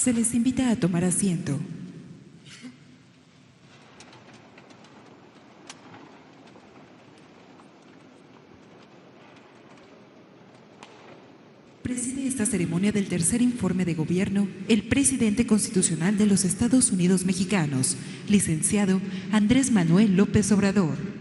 Se les invita a tomar asiento. Preside esta ceremonia del tercer informe de gobierno el presidente constitucional de los Estados Unidos mexicanos, licenciado Andrés Manuel López Obrador.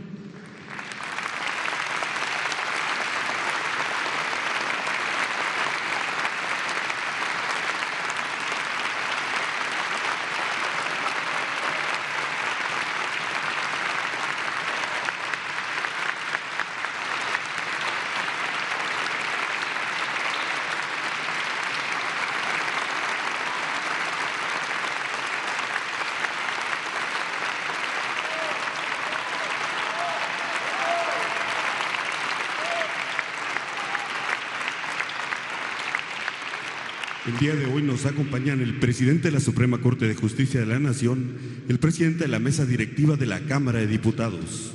El día de hoy nos acompañan el presidente de la Suprema Corte de Justicia de la Nación, el presidente de la Mesa Directiva de la Cámara de Diputados.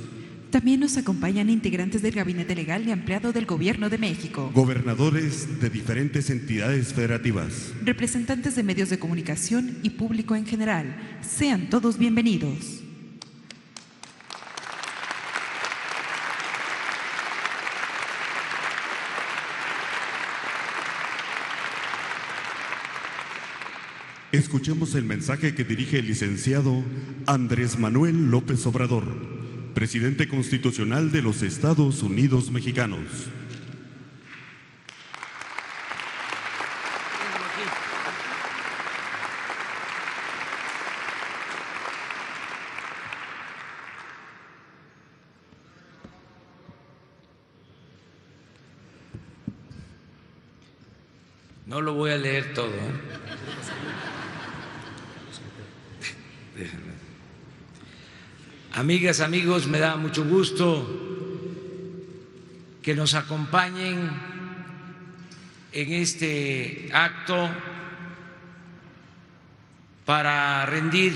También nos acompañan integrantes del Gabinete Legal y Ampliado del Gobierno de México, Gobernadores de diferentes entidades federativas, representantes de medios de comunicación y público en general. Sean todos bienvenidos. Escuchemos el mensaje que dirige el licenciado Andrés Manuel López Obrador, presidente constitucional de los Estados Unidos mexicanos. No lo voy a leer todo, ¿eh? Amigas, amigos, me da mucho gusto que nos acompañen en este acto para rendir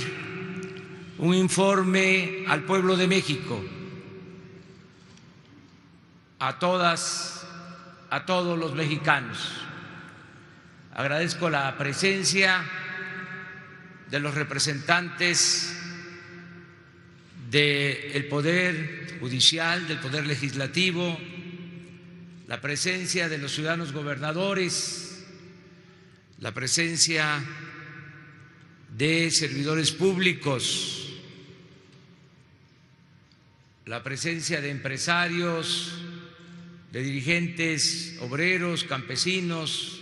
un informe al pueblo de México, a todas, a todos los mexicanos. Agradezco la presencia de los representantes del Poder Judicial, del Poder Legislativo, la presencia de los ciudadanos gobernadores, la presencia de servidores públicos, la presencia de empresarios, de dirigentes obreros, campesinos,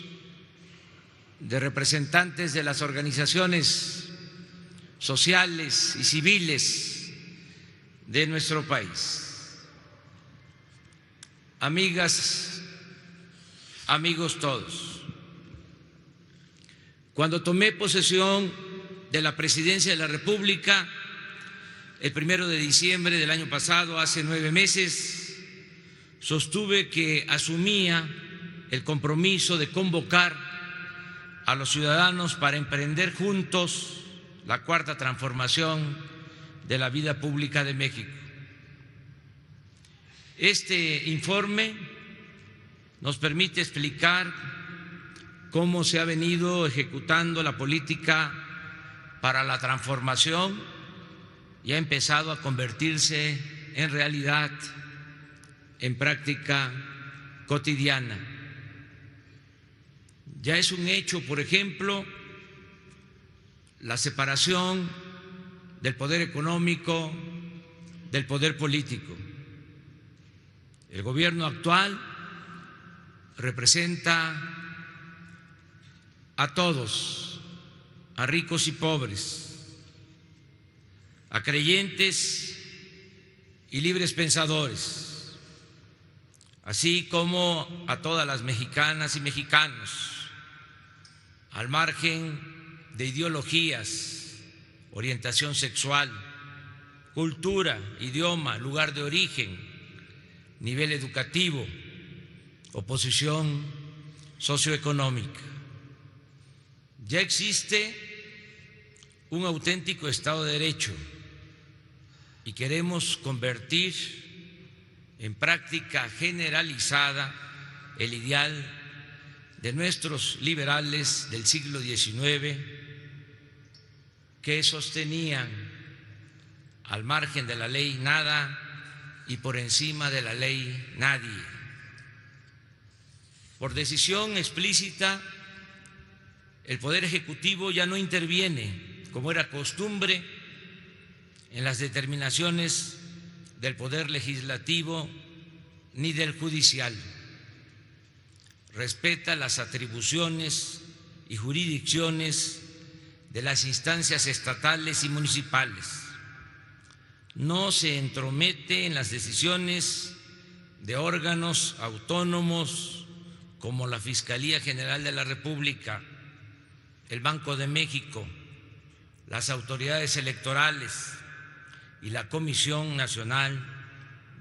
de representantes de las organizaciones sociales y civiles de nuestro país. Amigas, amigos todos, cuando tomé posesión de la presidencia de la República el 1 de diciembre del año pasado, hace 9 meses, sostuve que asumía el compromiso de convocar a los ciudadanos para emprender juntos la cuarta transformación de la vida pública de México. Este informe nos permite explicar cómo se ha venido ejecutando la política para la transformación y ha empezado a convertirse en realidad, en práctica cotidiana. Ya es un hecho, por ejemplo, la separación del poder económico del poder político. El gobierno actual representa a todos, a ricos y pobres, a creyentes y libres pensadores, así como a todas las mexicanas y mexicanos, al margen de ideologías, orientación sexual, cultura, idioma, lugar de origen, nivel educativo o posición socioeconómica. Ya existe un auténtico Estado de Derecho y queremos convertir en práctica generalizada el ideal de nuestros liberales del siglo XIX que sostenían al margen de la ley nada y por encima de la ley nadie. Por decisión explícita, el Poder Ejecutivo ya no interviene, como era costumbre, en las determinaciones del Poder Legislativo ni del Judicial. Respeta las atribuciones y jurisdicciones de las instancias estatales y municipales. No se entromete en las decisiones de órganos autónomos como la Fiscalía General de la República, el Banco de México, las autoridades electorales y la Comisión Nacional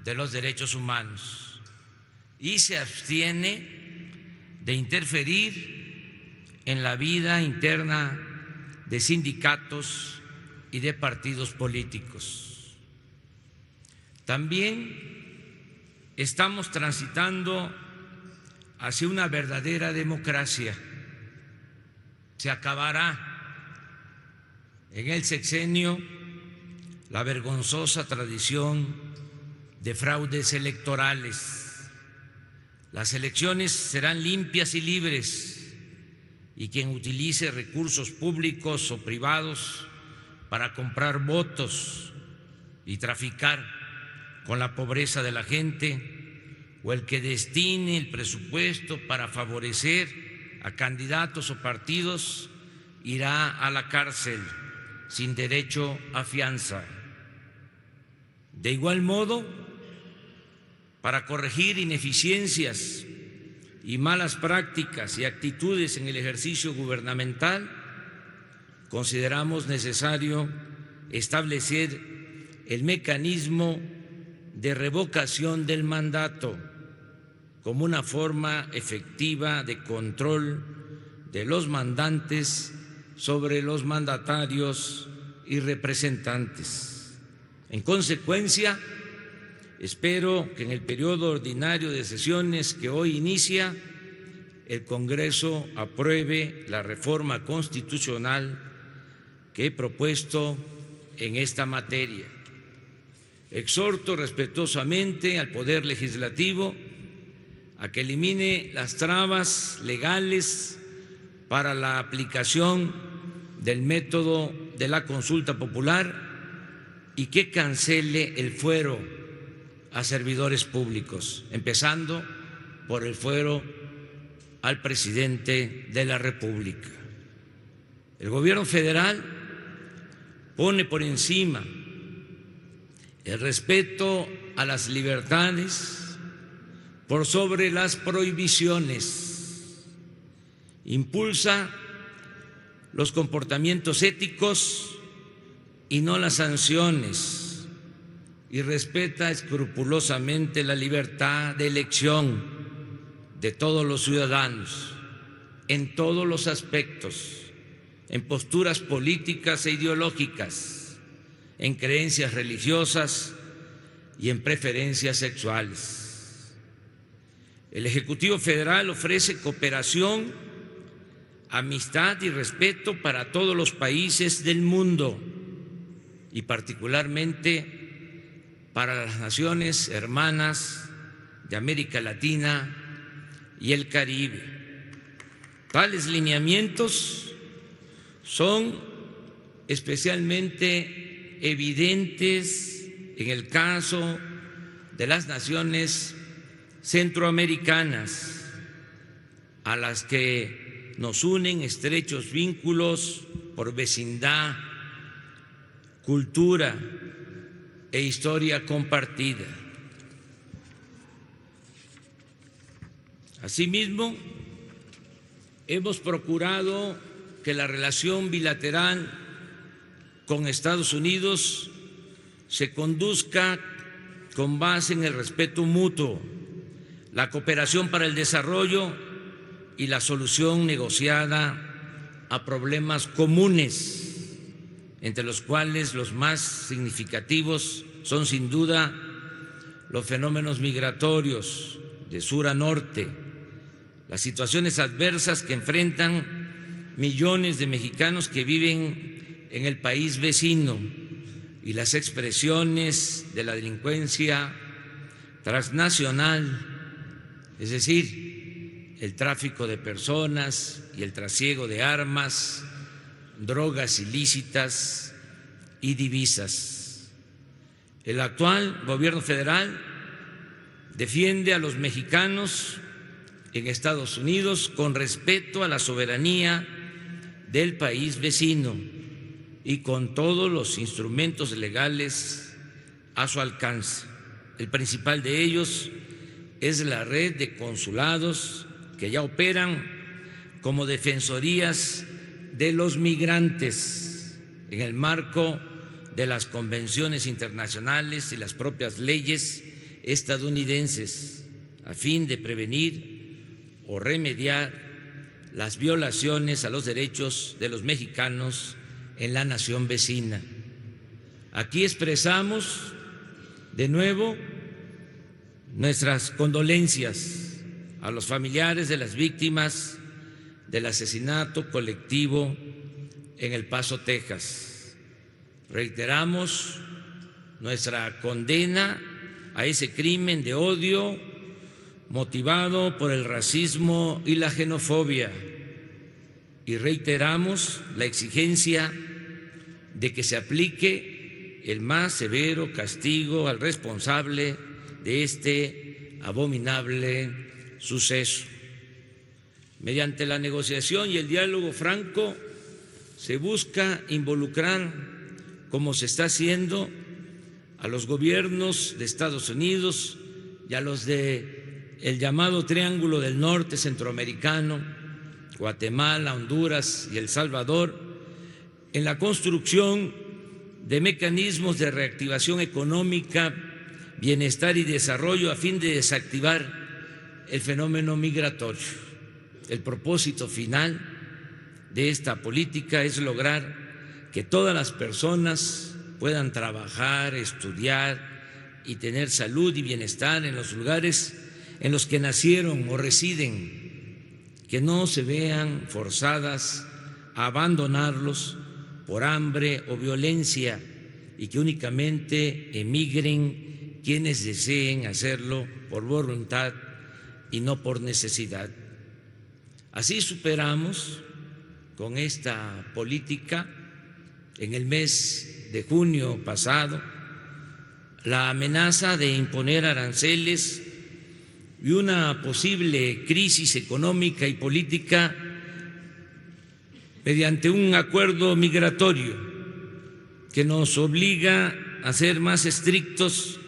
de los Derechos Humanos, y se abstiene de interferir en la vida interna de sindicatos y de partidos políticos. También estamos transitando hacia una verdadera democracia. Se acabará en el sexenio la vergonzosa tradición de fraudes electorales. Las elecciones serán limpias y libres, y quien utilice recursos públicos o privados para comprar votos y traficar con la pobreza de la gente, o el que destine el presupuesto para favorecer a candidatos o partidos, irá a la cárcel sin derecho a fianza. De igual modo, para corregir ineficiencias y malas prácticas y actitudes en el ejercicio gubernamental, consideramos necesario establecer el mecanismo de revocación del mandato como una forma efectiva de control de los mandantes sobre los mandatarios y representantes. En consecuencia, espero que en el periodo ordinario de sesiones que hoy inicia, el Congreso apruebe la reforma constitucional que he propuesto en esta materia. Exhorto respetuosamente al Poder Legislativo a que elimine las trabas legales para la aplicación del método de la consulta popular y que cancele el fuero a servidores públicos, empezando por el fuero al presidente de la República. El Gobierno federal pone por encima el respeto a las libertades por sobre las prohibiciones, impulsa los comportamientos éticos y no las sanciones, y respeta escrupulosamente la libertad de elección de todos los ciudadanos en todos los aspectos, en posturas políticas e ideológicas, en creencias religiosas y en preferencias sexuales. El Ejecutivo Federal ofrece cooperación, amistad y respeto para todos los países del mundo y particularmente para las naciones hermanas de América Latina y el Caribe. Tales lineamientos son especialmente evidentes en el caso de las naciones centroamericanas, a las que nos unen estrechos vínculos por vecindad, cultura e historia compartida. Asimismo, hemos procurado que la relación bilateral con Estados Unidos se conduzca con base en el respeto mutuo, la cooperación para el desarrollo y la solución negociada a problemas comunes, entre los cuales los más significativos son sin duda los fenómenos migratorios de sur a norte, las situaciones adversas que enfrentan millones de mexicanos que viven en el país vecino y las expresiones de la delincuencia transnacional, es decir, el tráfico de personas y el trasiego de armas, drogas ilícitas y divisas. El actual gobierno federal defiende a los mexicanos en Estados Unidos con respeto a la soberanía del país vecino y con todos los instrumentos legales a su alcance. El principal de ellos es la red de consulados que ya operan como defensorías de los migrantes en el marco de las convenciones internacionales y las propias leyes estadounidenses, a fin de prevenir o remediar las violaciones a los derechos de los mexicanos en la nación vecina. Aquí expresamos de nuevo nuestras condolencias a los familiares de las víctimas del asesinato colectivo en El Paso, Texas. Reiteramos nuestra condena a ese crimen de odio motivado por el racismo y la xenofobia, y reiteramos la exigencia de que se aplique el más severo castigo al responsable de este abominable suceso. Mediante la negociación y el diálogo franco se busca involucrar, como se está haciendo, a los gobiernos de Estados Unidos y a los del llamado Triángulo del Norte centroamericano, Guatemala, Honduras y El Salvador, en la construcción de mecanismos de reactivación económica, bienestar y desarrollo a fin de desactivar el fenómeno migratorio. El propósito final de esta política es lograr que todas las personas puedan trabajar, estudiar y tener salud y bienestar en los lugares en los que nacieron o residen, que no se vean forzadas a abandonarlos por hambre o violencia y que únicamente emigren quienes deseen hacerlo por voluntad y no por necesidad. Así superamos con esta política en el mes de junio pasado la amenaza de imponer aranceles y una posible crisis económica y política mediante un acuerdo migratorio que nos obliga a ser más estrictos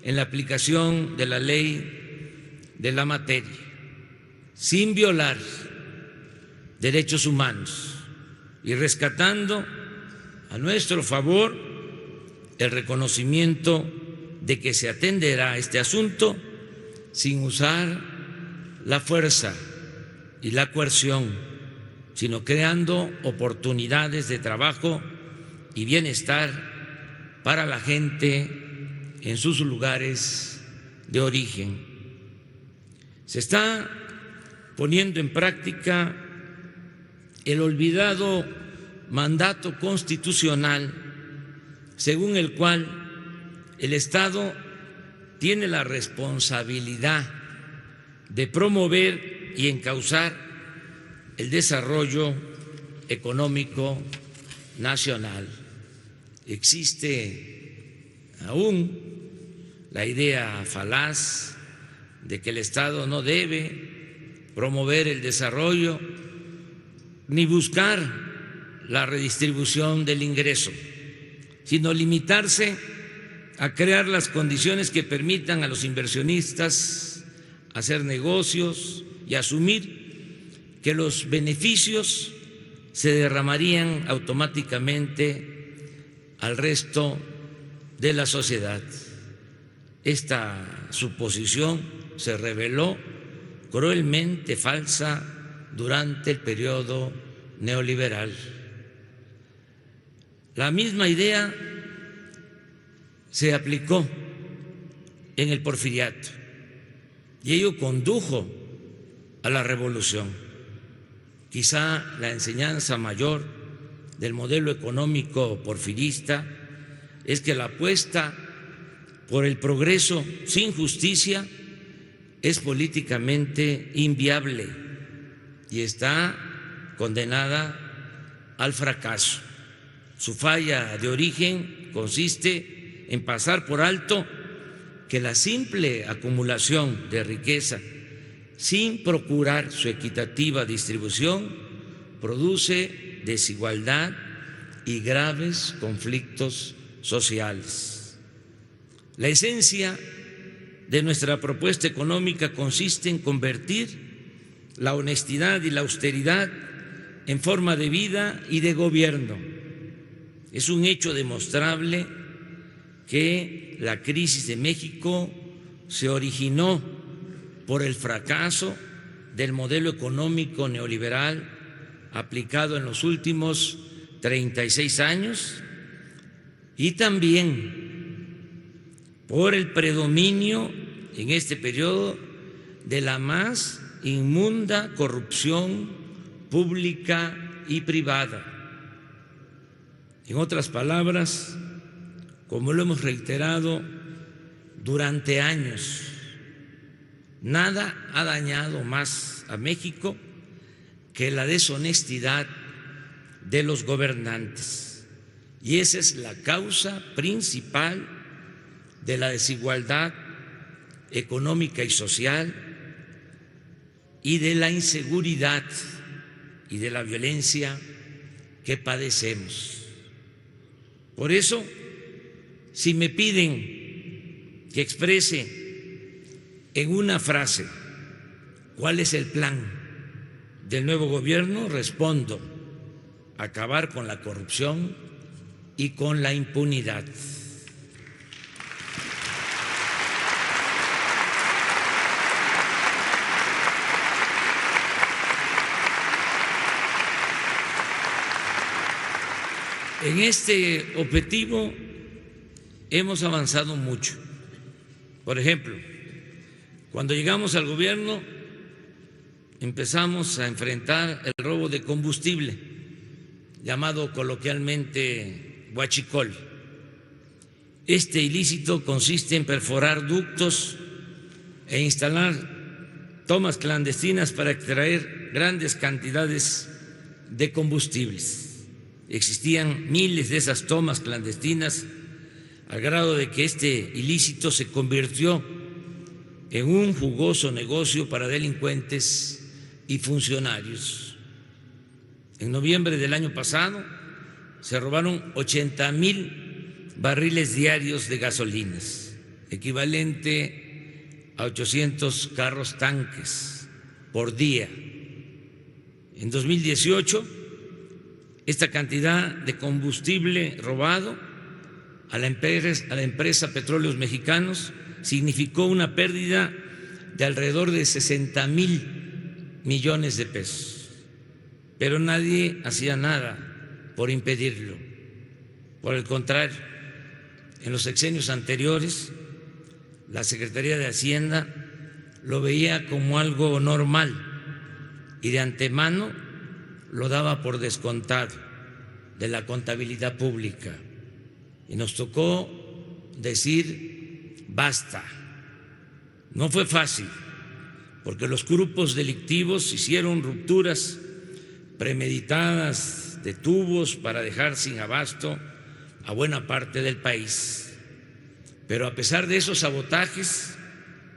en la aplicación de la ley de la materia, sin violar derechos humanos y rescatando a nuestro favor el reconocimiento de que se atenderá este asunto sin usar la fuerza y la coerción, sino creando oportunidades de trabajo y bienestar para la gente en sus lugares de origen. Se está poniendo en práctica el olvidado mandato constitucional según el cual el Estado tiene la responsabilidad de promover y encauzar el desarrollo económico nacional. Existe aún la idea falaz de que el Estado no debe promover el desarrollo ni buscar la redistribución del ingreso, sino limitarse a crear las condiciones que permitan a los inversionistas hacer negocios y asumir que los beneficios se derramarían automáticamente al resto de la sociedad. Esta suposición se reveló cruelmente falsa durante el periodo neoliberal. La misma idea se aplicó en el Porfiriato y ello condujo a la revolución. Quizá la enseñanza mayor del modelo económico porfirista es que la apuesta por el progreso sin justicia es políticamente inviable y está condenada al fracaso. Su falla de origen consiste en pasar por alto que la simple acumulación de riqueza sin procurar su equitativa distribución produce desigualdad y graves conflictos sociales. La esencia de nuestra propuesta económica consiste en convertir la honestidad y la austeridad en forma de vida y de gobierno. Es un hecho demostrable que la crisis de México se originó por el fracaso del modelo económico neoliberal aplicado en los últimos 36 años y también por el predominio en este periodo de la más inmunda corrupción pública y privada. En otras palabras, como lo hemos reiterado durante años, nada ha dañado más a México que la deshonestidad de los gobernantes. Y esa es la causa principal de la desigualdad económica y social y de la inseguridad y de la violencia que padecemos. Por eso, si me piden que exprese en una frase cuál es el plan del nuevo gobierno, respondo: acabar con la corrupción y con la impunidad. En este objetivo hemos avanzado mucho. Por ejemplo, cuando llegamos al gobierno empezamos a enfrentar el robo de combustible, llamado coloquialmente huachicol. Este ilícito consiste en perforar ductos e instalar tomas clandestinas para extraer grandes cantidades de combustibles. Existían miles de esas tomas clandestinas al grado de que este ilícito se convirtió en un jugoso negocio para delincuentes y funcionarios. En noviembre del año pasado se robaron 80,000 barriles diarios de gasolinas, equivalente a 800 carros tanques por día. En 2018, esta cantidad de combustible robado a la empresa Petróleos Mexicanos significó una pérdida de alrededor de 60,000 millones de pesos. Pero nadie hacía nada por impedirlo. Por el contrario, en los sexenios anteriores, la Secretaría de Hacienda lo veía como algo normal y de antemano lo daba por descontado de la contabilidad pública. Y nos tocó decir basta. No fue fácil, porque los grupos delictivos hicieron rupturas premeditadas de tubos para dejar sin abasto a buena parte del país. Pero a pesar de esos sabotajes,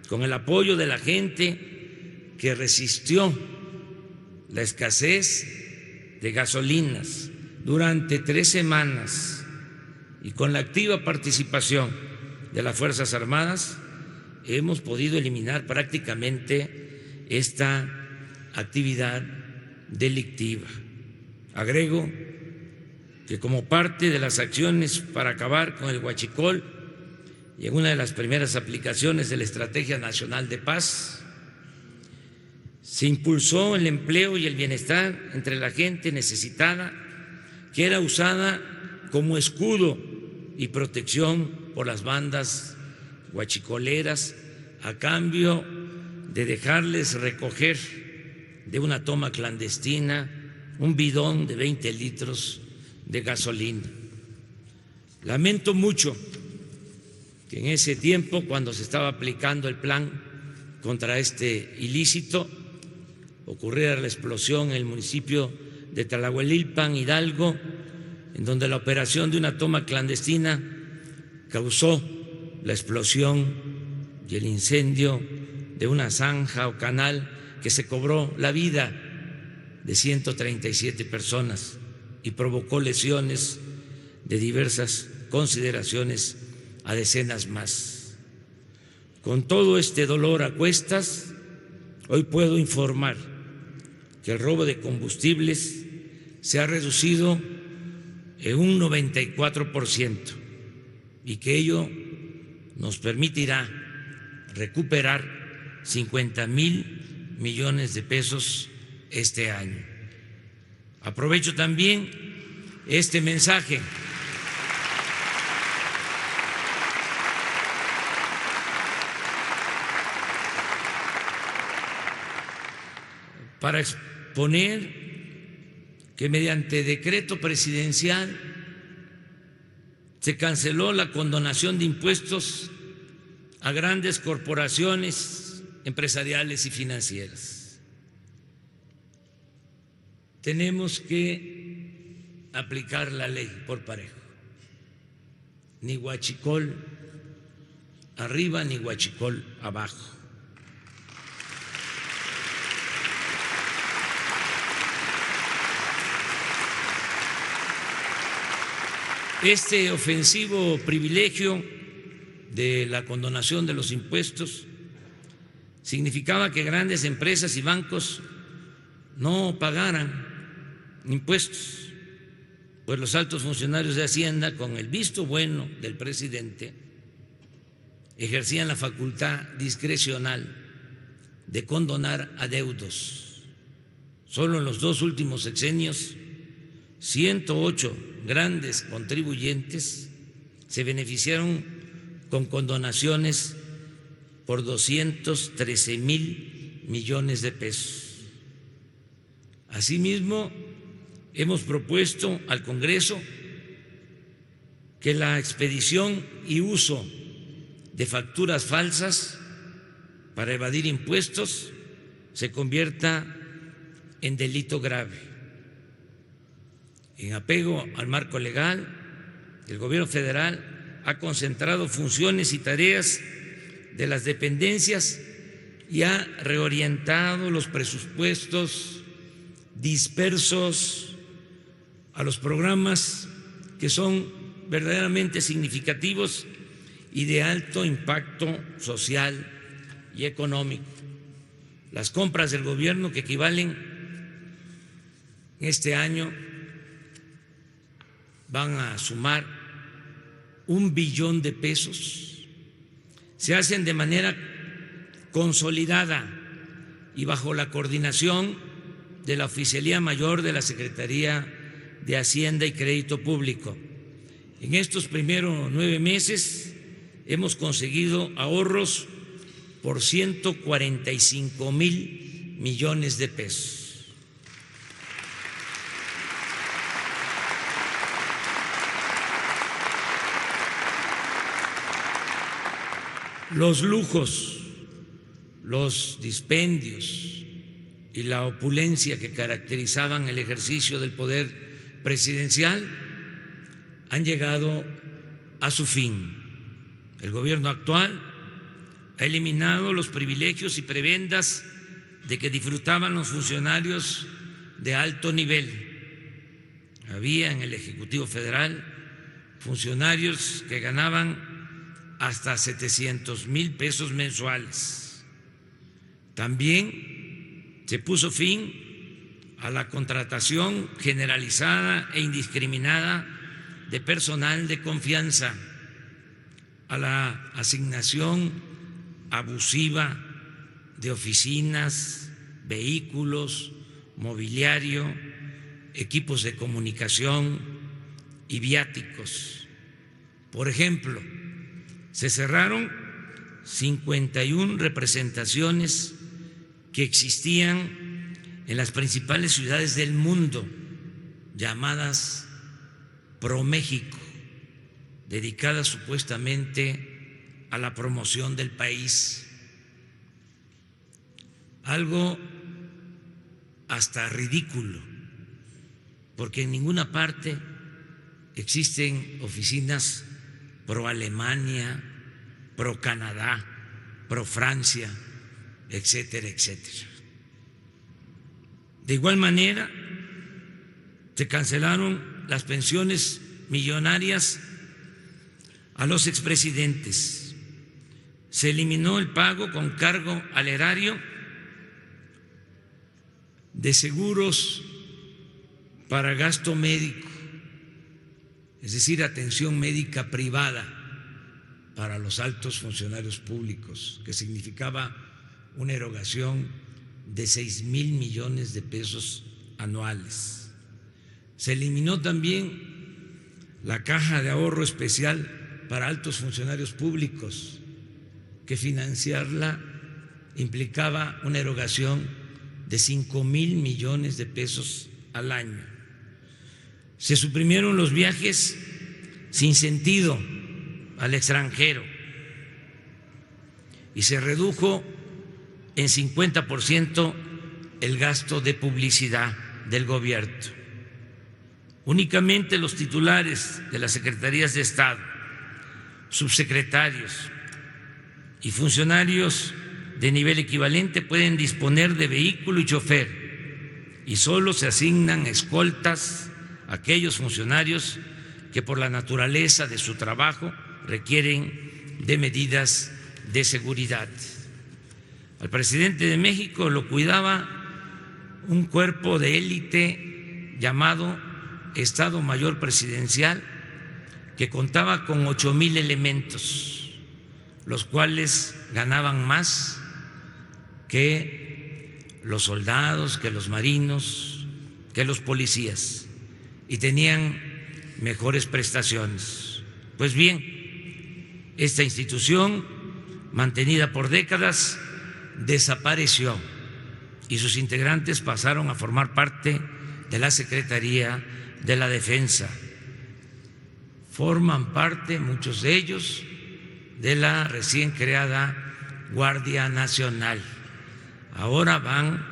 con el apoyo de la gente que resistió la escasez de gasolinas durante 3 semanas y con la activa participación de las Fuerzas Armadas, hemos podido eliminar prácticamente esta actividad delictiva. Agrego que como parte de las acciones para acabar con el huachicol y en una de las primeras aplicaciones de la Estrategia Nacional de Paz, se impulsó el empleo y el bienestar entre la gente necesitada, que era usada como escudo y protección por las bandas huachicoleras a cambio de dejarles recoger de una toma clandestina un bidón de 20 litros de gasolina. Lamento mucho que en ese tiempo, cuando se estaba aplicando el plan contra este ilícito, ocurriera la explosión en el municipio de Tlahuelilpan, Hidalgo, en donde la operación de una toma clandestina causó la explosión y el incendio de una zanja o canal que se cobró la vida de 137 personas y provocó lesiones de diversas consideraciones a decenas más. Con todo este dolor a cuestas, hoy puedo informar que el robo de combustibles se ha reducido en un 94% y que ello nos permitirá recuperar 50,000 millones de pesos este año. Aprovecho también este mensaje para exponer que mediante decreto presidencial se canceló la condonación de impuestos a grandes corporaciones empresariales y financieras. Tenemos que aplicar la ley por parejo. Ni huachicol arriba ni huachicol abajo. Este ofensivo privilegio de la condonación de los impuestos significaba que grandes empresas y bancos no pagaran impuestos, pues los altos funcionarios de Hacienda, con el visto bueno del presidente, ejercían la facultad discrecional de condonar adeudos. Solo en los 2 últimos sexenios, 108 grandes contribuyentes se beneficiaron con condonaciones por 213,000 millones de pesos. Asimismo, hemos propuesto al Congreso que la expedición y uso de facturas falsas para evadir impuestos se convierta en delito grave. En apego al marco legal, el Gobierno federal ha concentrado funciones y tareas de las dependencias y ha reorientado los presupuestos dispersos a los programas que son verdaderamente significativos y de alto impacto social y económico. Las compras del gobierno, que equivalen este año, van a sumar 1 billón de pesos, se hacen de manera consolidada y bajo la coordinación de la Oficialía Mayor de la Secretaría de Hacienda y Crédito Público. En estos primeros 9 meses hemos conseguido ahorros por 145,000 millones de pesos. Los lujos, los dispendios y la opulencia que caracterizaban el ejercicio del poder presidencial han llegado a su fin. El gobierno actual ha eliminado los privilegios y prebendas de que disfrutaban los funcionarios de alto nivel. Había en el Ejecutivo Federal funcionarios que ganaban hasta 700,000 pesos mensuales. También se puso fin a la contratación generalizada e indiscriminada de personal de confianza, a la asignación abusiva de oficinas, vehículos, mobiliario, equipos de comunicación y viáticos. Por ejemplo, se cerraron 51 representaciones que existían en las principales ciudades del mundo, llamadas ProMéxico, dedicada supuestamente a la promoción del país. Algo hasta ridículo, porque en ninguna parte existen oficinas pro Alemania, pro Canadá, pro Francia, etcétera, etcétera. De igual manera, se cancelaron las pensiones millonarias a los expresidentes. Se eliminó el pago con cargo al erario de seguros para gasto médico, es decir, atención médica privada para los altos funcionarios públicos, que significaba una erogación de 6,000 millones de pesos anuales. Se eliminó también la caja de ahorro especial para altos funcionarios públicos, que financiarla implicaba una erogación de 5,000 millones de pesos al año. Se suprimieron los viajes sin sentido al extranjero y se redujo en 50% el gasto de publicidad del gobierno. Únicamente los titulares de las secretarías de Estado, subsecretarios y funcionarios de nivel equivalente pueden disponer de vehículo y chofer, y solo se asignan escoltas a aquellos funcionarios que por la naturaleza de su trabajo requieren de medidas de seguridad. Al presidente de México lo cuidaba un cuerpo de élite llamado Estado Mayor Presidencial, que contaba con 8,000 elementos, los cuales ganaban más que los soldados, que los marinos, que los policías, y tenían mejores prestaciones. Pues bien, esta institución, mantenida por décadas, desapareció y sus integrantes pasaron a formar parte de la Secretaría de la Defensa. Forman parte, muchos de ellos, de la recién creada Guardia Nacional. Ahora van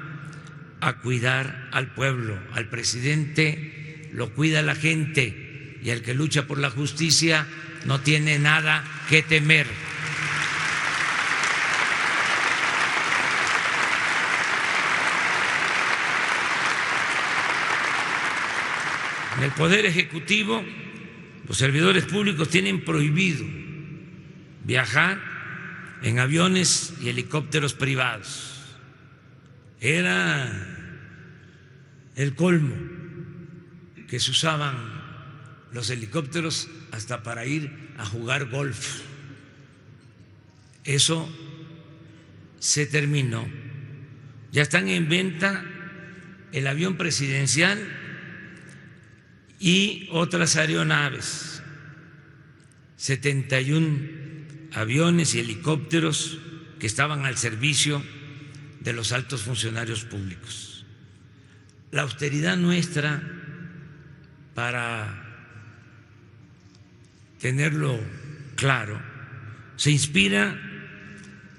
a cuidar al pueblo. Al presidente lo cuida la gente, y al que lucha por la justicia no tiene nada que temer. En el Poder Ejecutivo, los servidores públicos tienen prohibido viajar en aviones y helicópteros privados. Era el colmo que se usaban los helicópteros hasta para ir a jugar golf. Eso se terminó. Ya están en venta el avión presidencial y otras aeronaves, 71 aviones y helicópteros que estaban al servicio de los altos funcionarios públicos. La austeridad nuestra, para tenerlo claro, se inspira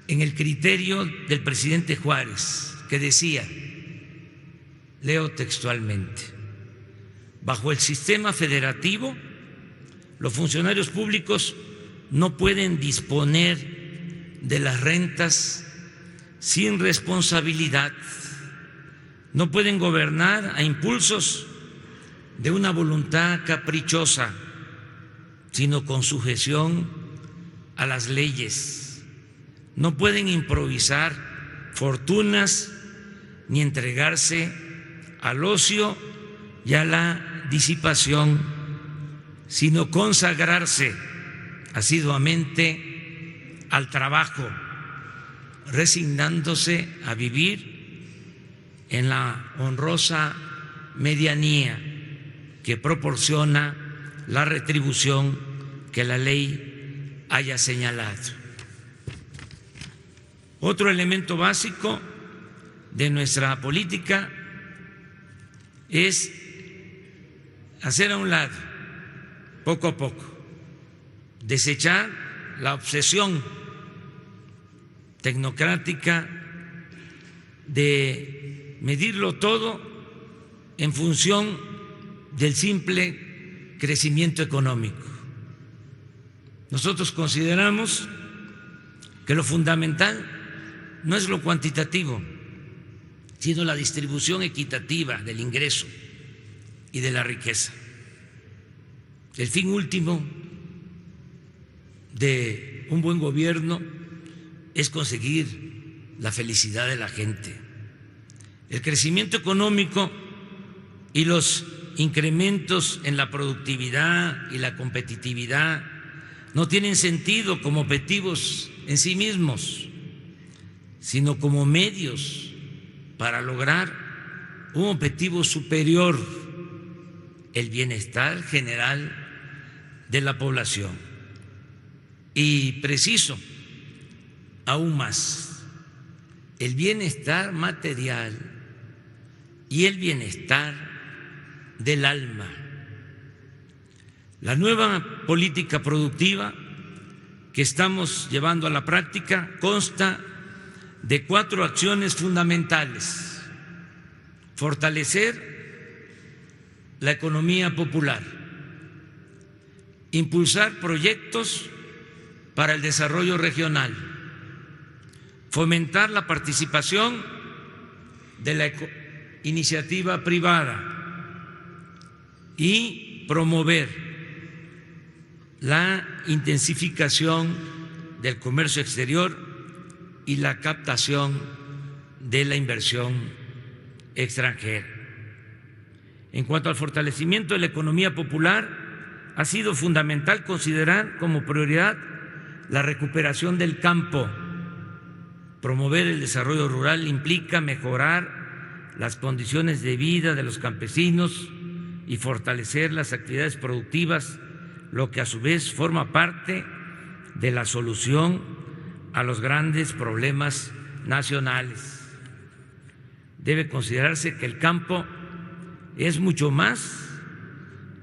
en el criterio del presidente Juárez, que decía, leo textualmente: bajo el sistema federativo, los funcionarios públicos no pueden disponer de las rentas sin responsabilidad, no pueden gobernar a impulsos de una voluntad caprichosa, sino con sujeción a las leyes. No pueden improvisar fortunas ni entregarse al ocio y a la disipación, sino consagrarse asiduamente al trabajo, resignándose a vivir en la honrosa medianía que proporciona la retribución que la ley haya señalado. Otro elemento básico de nuestra política es hacer a un lado poco a poco, desechar la obsesión tecnocrática de medirlo todo en función del simple crecimiento económico. Nosotros consideramos que lo fundamental no es lo cuantitativo, sino la distribución equitativa del ingreso y de la riqueza. El fin último de un buen gobierno es conseguir la felicidad de la gente. El crecimiento económico y los incrementos en la productividad y la competitividad no tienen sentido como objetivos en sí mismos, sino como medios para lograr un objetivo superior, el bienestar general de la población. Y preciso aún más, el bienestar material y el bienestar del alma. La nueva política productiva que estamos llevando a la práctica consta de 4 acciones fundamentales: fortalecer la economía popular, impulsar proyectos para el desarrollo regional, fomentar la participación de la iniciativa privada y promover la intensificación del comercio exterior y la captación de la inversión extranjera. En cuanto al fortalecimiento de la economía popular, ha sido fundamental considerar como prioridad la recuperación del campo. Promover el desarrollo rural implica mejorar las condiciones de vida de los campesinos y fortalecer las actividades productivas, lo que a su vez forma parte de la solución a los grandes problemas nacionales. Debe considerarse que el campo es mucho más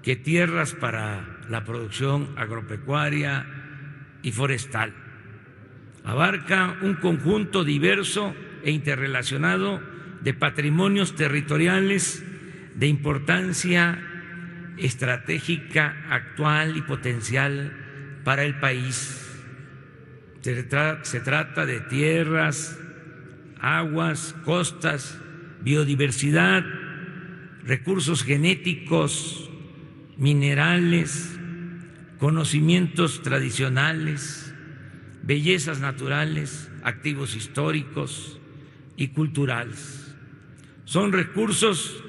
que tierras para la producción agropecuaria y forestal. Abarca un conjunto diverso e interrelacionado de patrimonios territoriales de importancia estratégica actual y potencial para el país. Se trata de tierras, aguas, costas, biodiversidad, recursos genéticos, minerales, conocimientos tradicionales, bellezas naturales, activos históricos y culturales. Son recursos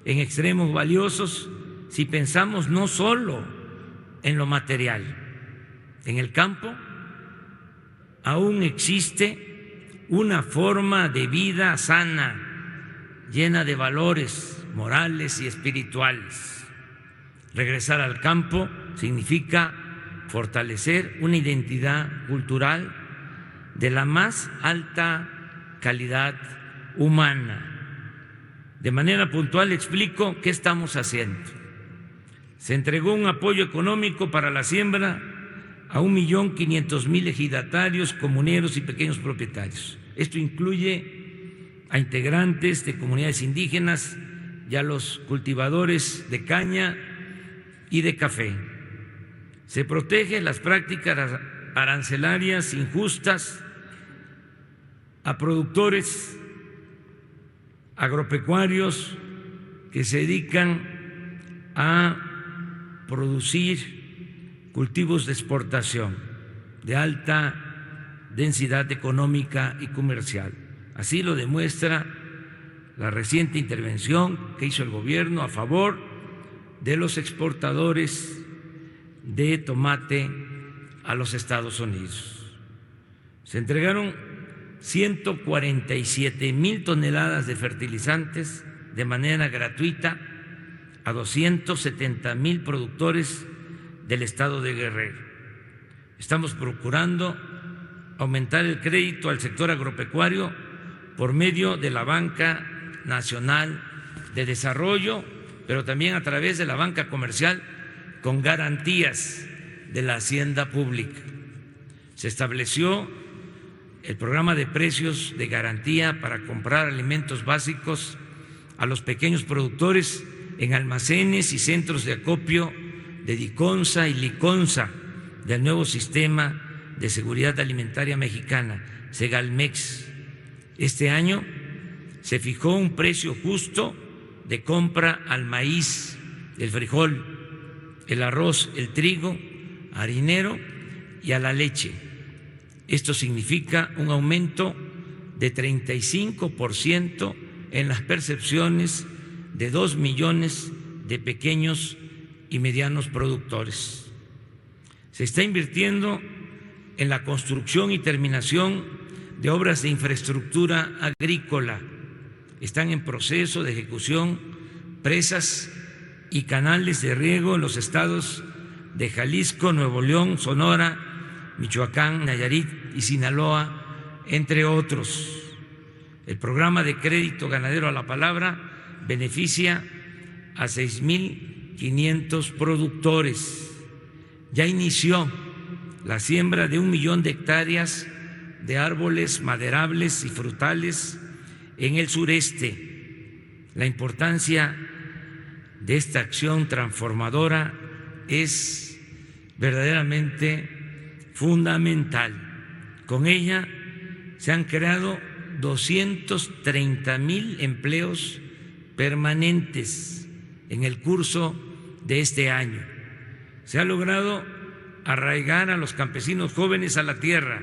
en extremo valiosos si pensamos no solo en lo material. En el campo aún existe una forma de vida sana, llena de valores morales y espirituales. Regresar al campo significa fortalecer una identidad cultural de la más alta calidad humana. De manera puntual explico qué estamos haciendo. Se entregó un apoyo económico para la siembra a 1.500.000 ejidatarios, comuneros y pequeños propietarios. Esto incluye a integrantes de comunidades indígenas y a los cultivadores de caña y de café. Se protege las prácticas arancelarias injustas a productores agropecuarios que se dedican a producir cultivos de exportación de alta densidad económica y comercial. Así lo demuestra la reciente intervención que hizo el gobierno a favor de los exportadores de tomate a los Estados Unidos. Se entregaron 147,000 toneladas de fertilizantes de manera gratuita a 270,000 productores del estado de Guerrero. Estamos procurando aumentar el crédito al sector agropecuario por medio de la Banca Nacional de Desarrollo, pero también a través de la banca comercial con garantías de la hacienda pública. Se estableció el programa de precios de garantía para comprar alimentos básicos a los pequeños productores en almacenes y centros de acopio de Diconsa y Liconsa del nuevo Sistema de Seguridad Alimentaria Mexicana, Segalmex. Este año se fijó un precio justo de compra al maíz, el frijol, el arroz, el trigo, harinero y a la leche. Esto significa un aumento de 35% en las percepciones de 2 millones de pequeños y medianos productores. Se está invirtiendo en la construcción y terminación de obras de infraestructura agrícola. Están en proceso de ejecución presas y canales de riego en los estados de Jalisco, Nuevo León, Sonora, Michoacán, Nayarit y Sinaloa, entre otros. El programa de crédito ganadero a la palabra beneficia a 6.500 productores. Ya inició la siembra de 1 millón de hectáreas de árboles maderables y frutales en el sureste. La importancia de esta acción transformadora es verdaderamente fundamental. Con ella se han creado 230,000 empleos permanentes en el curso de este año. Se ha logrado arraigar a los campesinos jóvenes a la tierra,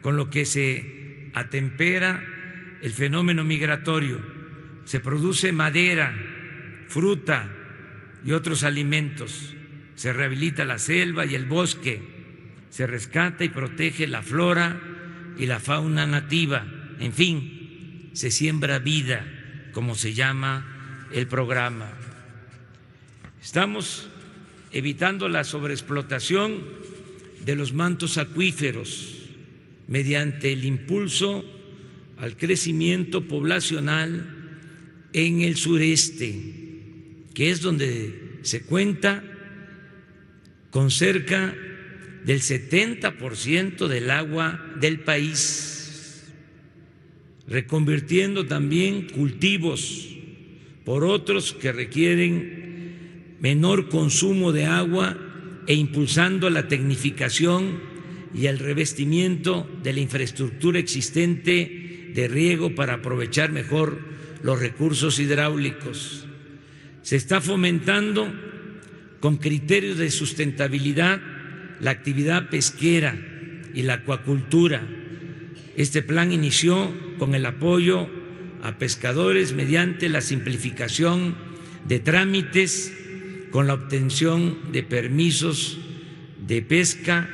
con lo que se atempera el fenómeno migratorio. Se produce madera, fruta y otros alimentos. Se rehabilita la selva y el bosque. Se rescata y protege la flora y la fauna nativa. En fin, se siembra vida, como se llama el programa. Estamos evitando la sobreexplotación de los mantos acuíferos mediante el impulso al crecimiento poblacional en el sureste, que es donde se cuenta con cerca del 70% del agua del país, reconvirtiendo también cultivos por otros que requieren menor consumo de agua e impulsando la tecnificación y el revestimiento de la infraestructura existente de riego para aprovechar mejor los recursos hidráulicos. Se está fomentando con criterios de sustentabilidad la actividad pesquera y la acuacultura. Este plan inició con el apoyo a pescadores mediante la simplificación de trámites, con la obtención de permisos de pesca,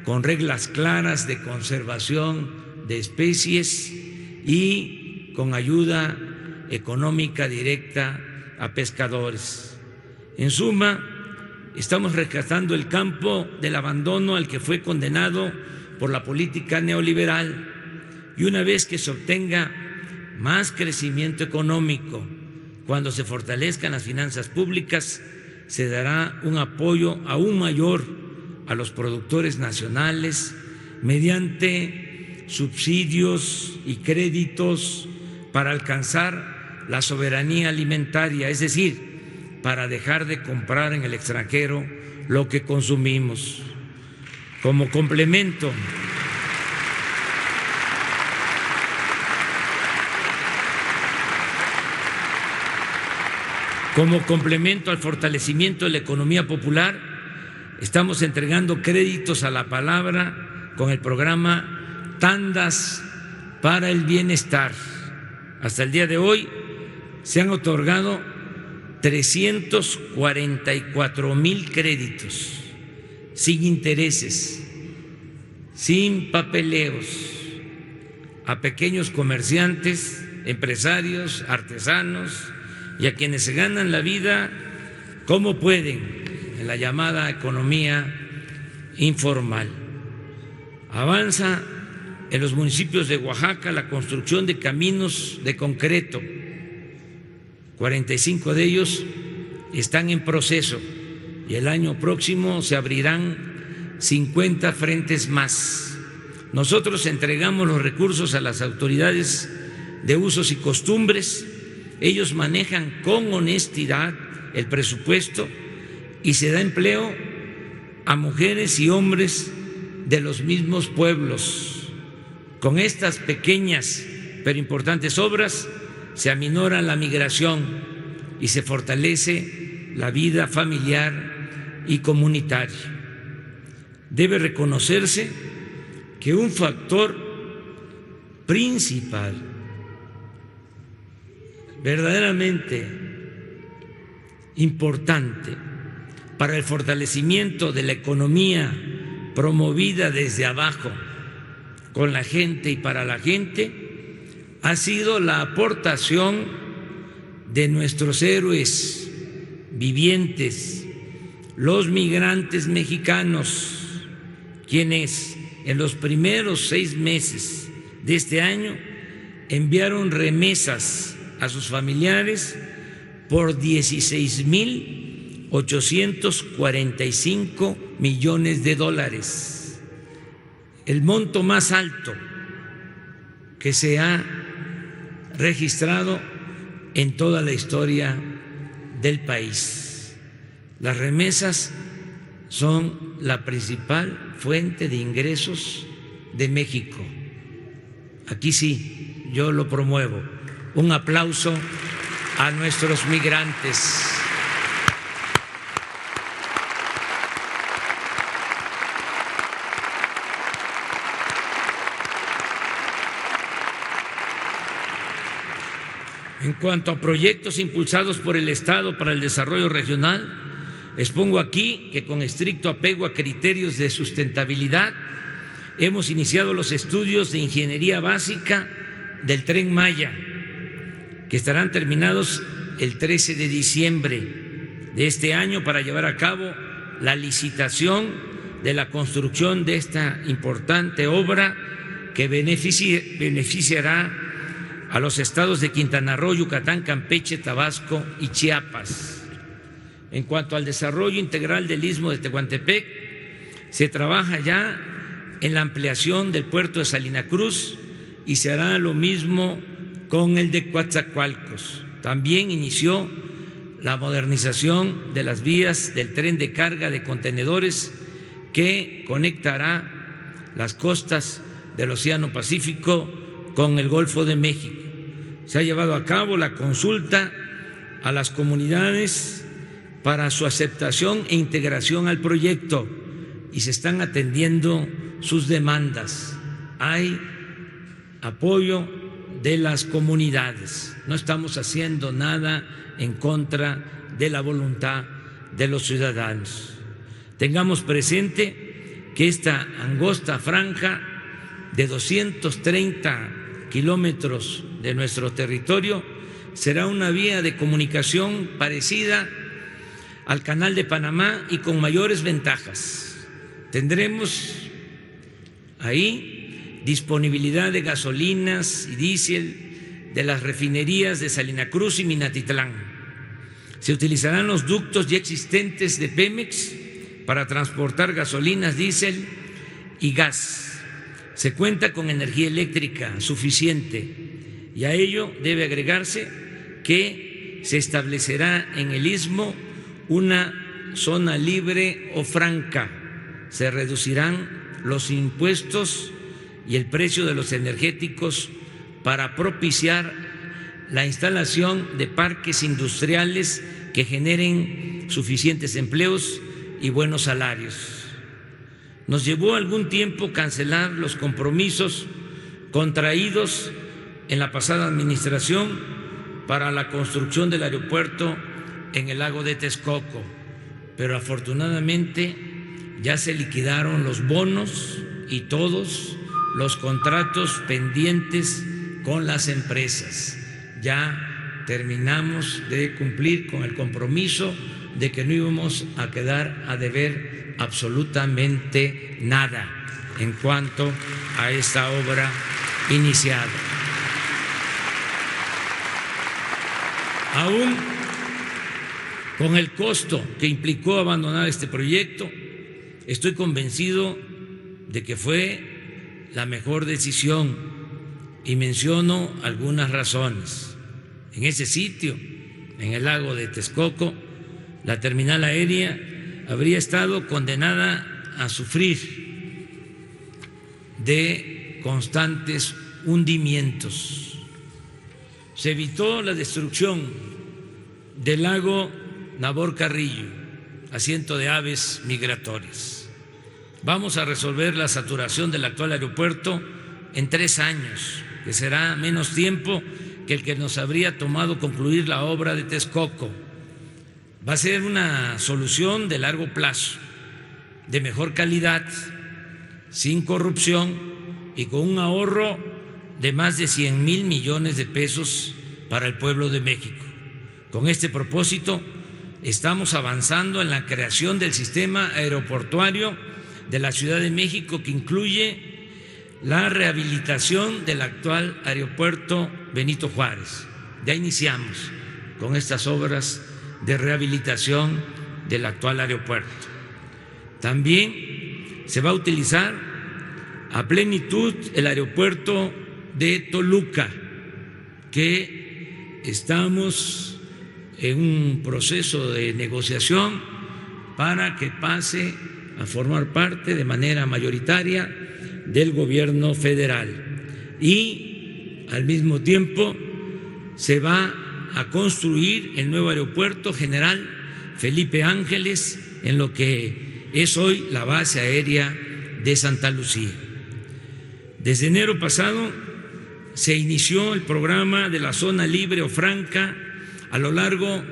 con reglas claras de conservación de especies y con ayuda económica directa a pescadores. En suma, estamos rescatando el campo del abandono al que fue condenado por la política neoliberal, y una vez que se obtenga más crecimiento económico, cuando se fortalezcan las finanzas públicas, se dará un apoyo aún mayor a los productores nacionales mediante subsidios y créditos para alcanzar la soberanía alimentaria, es decir, para dejar de comprar en el extranjero lo que consumimos. Como complemento al fortalecimiento de la economía popular, estamos entregando créditos a la palabra con el programa Tandas para el Bienestar. Hasta el día de hoy se han otorgado 344,000 créditos sin intereses, sin papeleos, a pequeños comerciantes, empresarios, artesanos y a quienes se ganan la vida como pueden en la llamada economía informal. Avanza en los municipios de Oaxaca la construcción de caminos de concreto. 45 de ellos están en proceso y el año próximo se abrirán 50 frentes más. Nosotros entregamos los recursos a las autoridades de usos y costumbres, ellos manejan con honestidad el presupuesto y se da empleo a mujeres y hombres de los mismos pueblos. Con estas pequeñas pero importantes obras se aminora la migración y se fortalece la vida familiar y comunitaria. Debe reconocerse que un factor principal, verdaderamente importante para el fortalecimiento de la economía promovida desde abajo, con la gente y para la gente, ha sido la aportación de nuestros héroes vivientes, los migrantes mexicanos, quienes en los primeros 6 meses de este año enviaron remesas a sus familiares por 16,845 millones de dólares, el monto más alto que se ha registrado en toda la historia del país. Las remesas son la principal fuente de ingresos de México. Aquí sí, yo lo promuevo. Un aplauso a nuestros migrantes. En cuanto a proyectos impulsados por el Estado para el desarrollo regional, expongo aquí que con estricto apego a criterios de sustentabilidad hemos iniciado los estudios de ingeniería básica del Tren Maya, que estarán terminados el 13 de diciembre de este año para llevar a cabo la licitación de la construcción de esta importante obra que beneficiará a los estados de Quintana Roo, Yucatán, Campeche, Tabasco y Chiapas. En cuanto al desarrollo integral del Istmo de Tehuantepec, se trabaja ya en la ampliación del puerto de Salina Cruz y se hará lo mismo con el de Coatzacoalcos. También inició la modernización de las vías del tren de carga de contenedores que conectará las costas del Océano Pacífico con el Golfo de México. Se ha llevado a cabo la consulta a las comunidades para su aceptación e integración al proyecto y se están atendiendo sus demandas. Hay apoyo de las comunidades. No estamos haciendo nada en contra de la voluntad de los ciudadanos. Tengamos presente que esta angosta franja de 230 kilómetros de nuestro territorio será una vía de comunicación parecida al Canal de Panamá y con mayores ventajas. Tendremos ahí disponibilidad de gasolinas y diésel de las refinerías de Salina Cruz y Minatitlán. Se utilizarán los ductos ya existentes de Pemex para transportar gasolinas, diésel y gas. Se cuenta con energía eléctrica suficiente y a ello debe agregarse que se establecerá en el Istmo una zona libre o franca. Se reducirán los impuestos y el precio de los energéticos para propiciar la instalación de parques industriales que generen suficientes empleos y buenos salarios. Nos llevó algún tiempo cancelar los compromisos contraídos en la pasada administración para la construcción del aeropuerto en el lago de Texcoco, pero afortunadamente ya se liquidaron los bonos y todos los contratos pendientes con las empresas. Ya terminamos de cumplir con el compromiso de que no íbamos a quedar a deber absolutamente nada en cuanto a esta obra iniciada. Con el costo que implicó abandonar este proyecto, estoy convencido de que fue la mejor decisión y menciono algunas razones. En ese sitio, en el lago de Texcoco, la terminal aérea habría estado condenada a sufrir de constantes hundimientos. Se evitó la destrucción del lago Nabor Carrillo, asiento de aves migratorias. Vamos a resolver la saturación del actual aeropuerto en 3 años, que será menos tiempo que el que nos habría tomado concluir la obra de Texcoco. Va a ser una solución de largo plazo, de mejor calidad, sin corrupción y con un ahorro de más de 100,000 millones de pesos para el pueblo de México. Con este propósito, estamos avanzando en la creación del sistema aeroportuario de la Ciudad de México, que incluye la rehabilitación del actual aeropuerto Benito Juárez. Ya iniciamos con estas obras de rehabilitación del actual aeropuerto. También se va a utilizar a plenitud el aeropuerto de Toluca, que estamos en un proceso de negociación para que pase a formar parte de manera mayoritaria del gobierno federal, y al mismo tiempo se va a construir el nuevo aeropuerto general Felipe Ángeles en lo que es hoy la base aérea de Santa Lucía. Desde enero pasado se inició el programa de la zona libre o franca a lo largo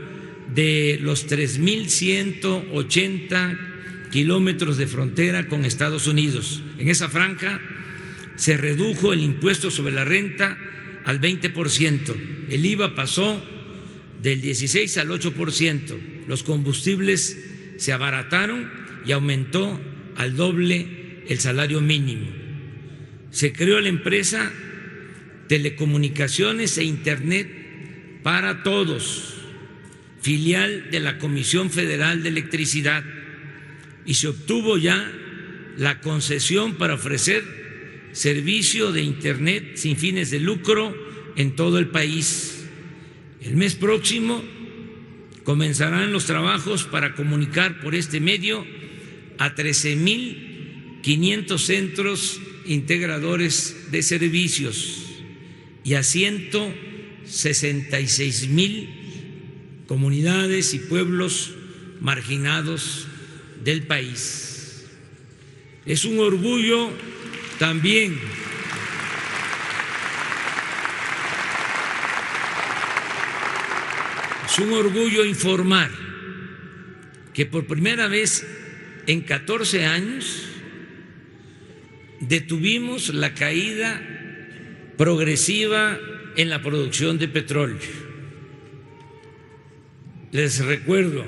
de los 3,180 kilómetros de frontera con Estados Unidos. En esa franja se redujo el impuesto sobre la renta al 20%, el IVA pasó del 16 al 8%, los combustibles se abarataron y aumentó al doble el salario mínimo. Se creó la empresa Telecomunicaciones e Internet para Todos, filial de la Comisión Federal de Electricidad, y se obtuvo ya la concesión para ofrecer servicio de Internet sin fines de lucro en todo el país. El mes próximo comenzarán los trabajos para comunicar por este medio a 13,500 centros integradores de servicios y a 166,000 comunidades y pueblos marginados del país. Es un orgullo también informar que por primera vez en 14 años detuvimos la caída progresiva en la producción de petróleo. Les recuerdo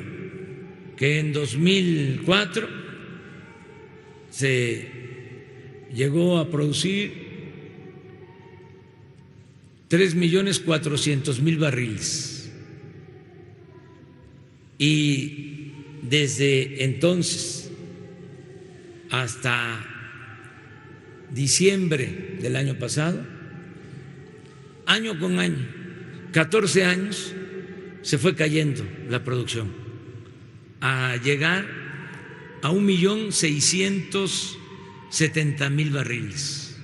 que en 2004 se llegó a producir 3,400,000 barriles y desde entonces hasta diciembre del año pasado, año con año, 14 años, se fue cayendo la producción a llegar a 1,670,000 barriles,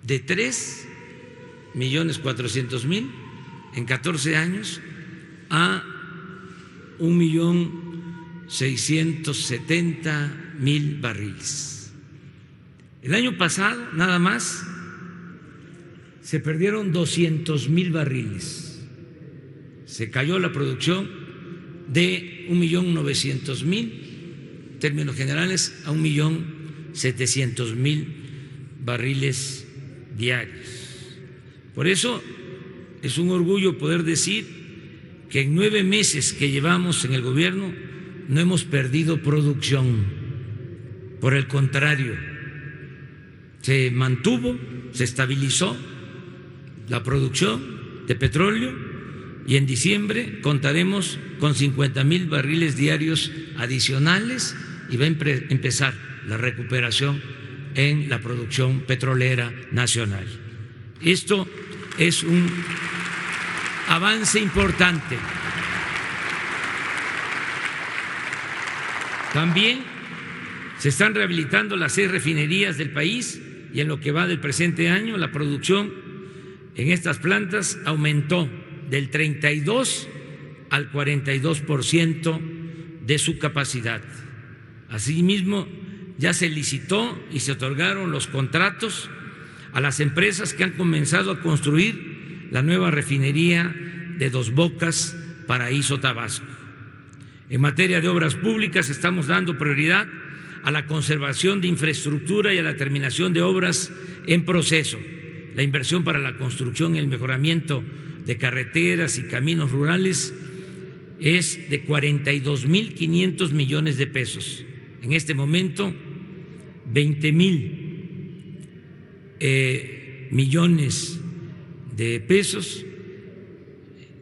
de 3,400,000 en 14 años a 1,670,000 barriles. El año pasado nada más se perdieron 200,000 barriles. Se cayó la producción de 1,900,000, en términos generales, a 1,700,000 barriles diarios. Por eso es un orgullo poder decir que en 9 meses que llevamos en el gobierno no hemos perdido producción. Por el contrario, se mantuvo, se estabilizó la producción de petróleo y en diciembre contaremos con 50,000 barriles diarios adicionales y va a empezar la recuperación en la producción petrolera nacional. Esto es un avance importante. También se están rehabilitando las 6 refinerías del país y en lo que va del presente año la producción en estas plantas aumentó del 32 al 42% de su capacidad. Asimismo, ya se licitó y se otorgaron los contratos a las empresas que han comenzado a construir la nueva refinería de Dos Bocas, Paraíso, Tabasco. En materia de obras públicas estamos dando prioridad a la conservación de infraestructura y a la terminación de obras en proceso. La inversión para la construcción y el mejoramiento de carreteras y caminos rurales es de 42,500 millones de pesos. En este momento, 20,000 millones de pesos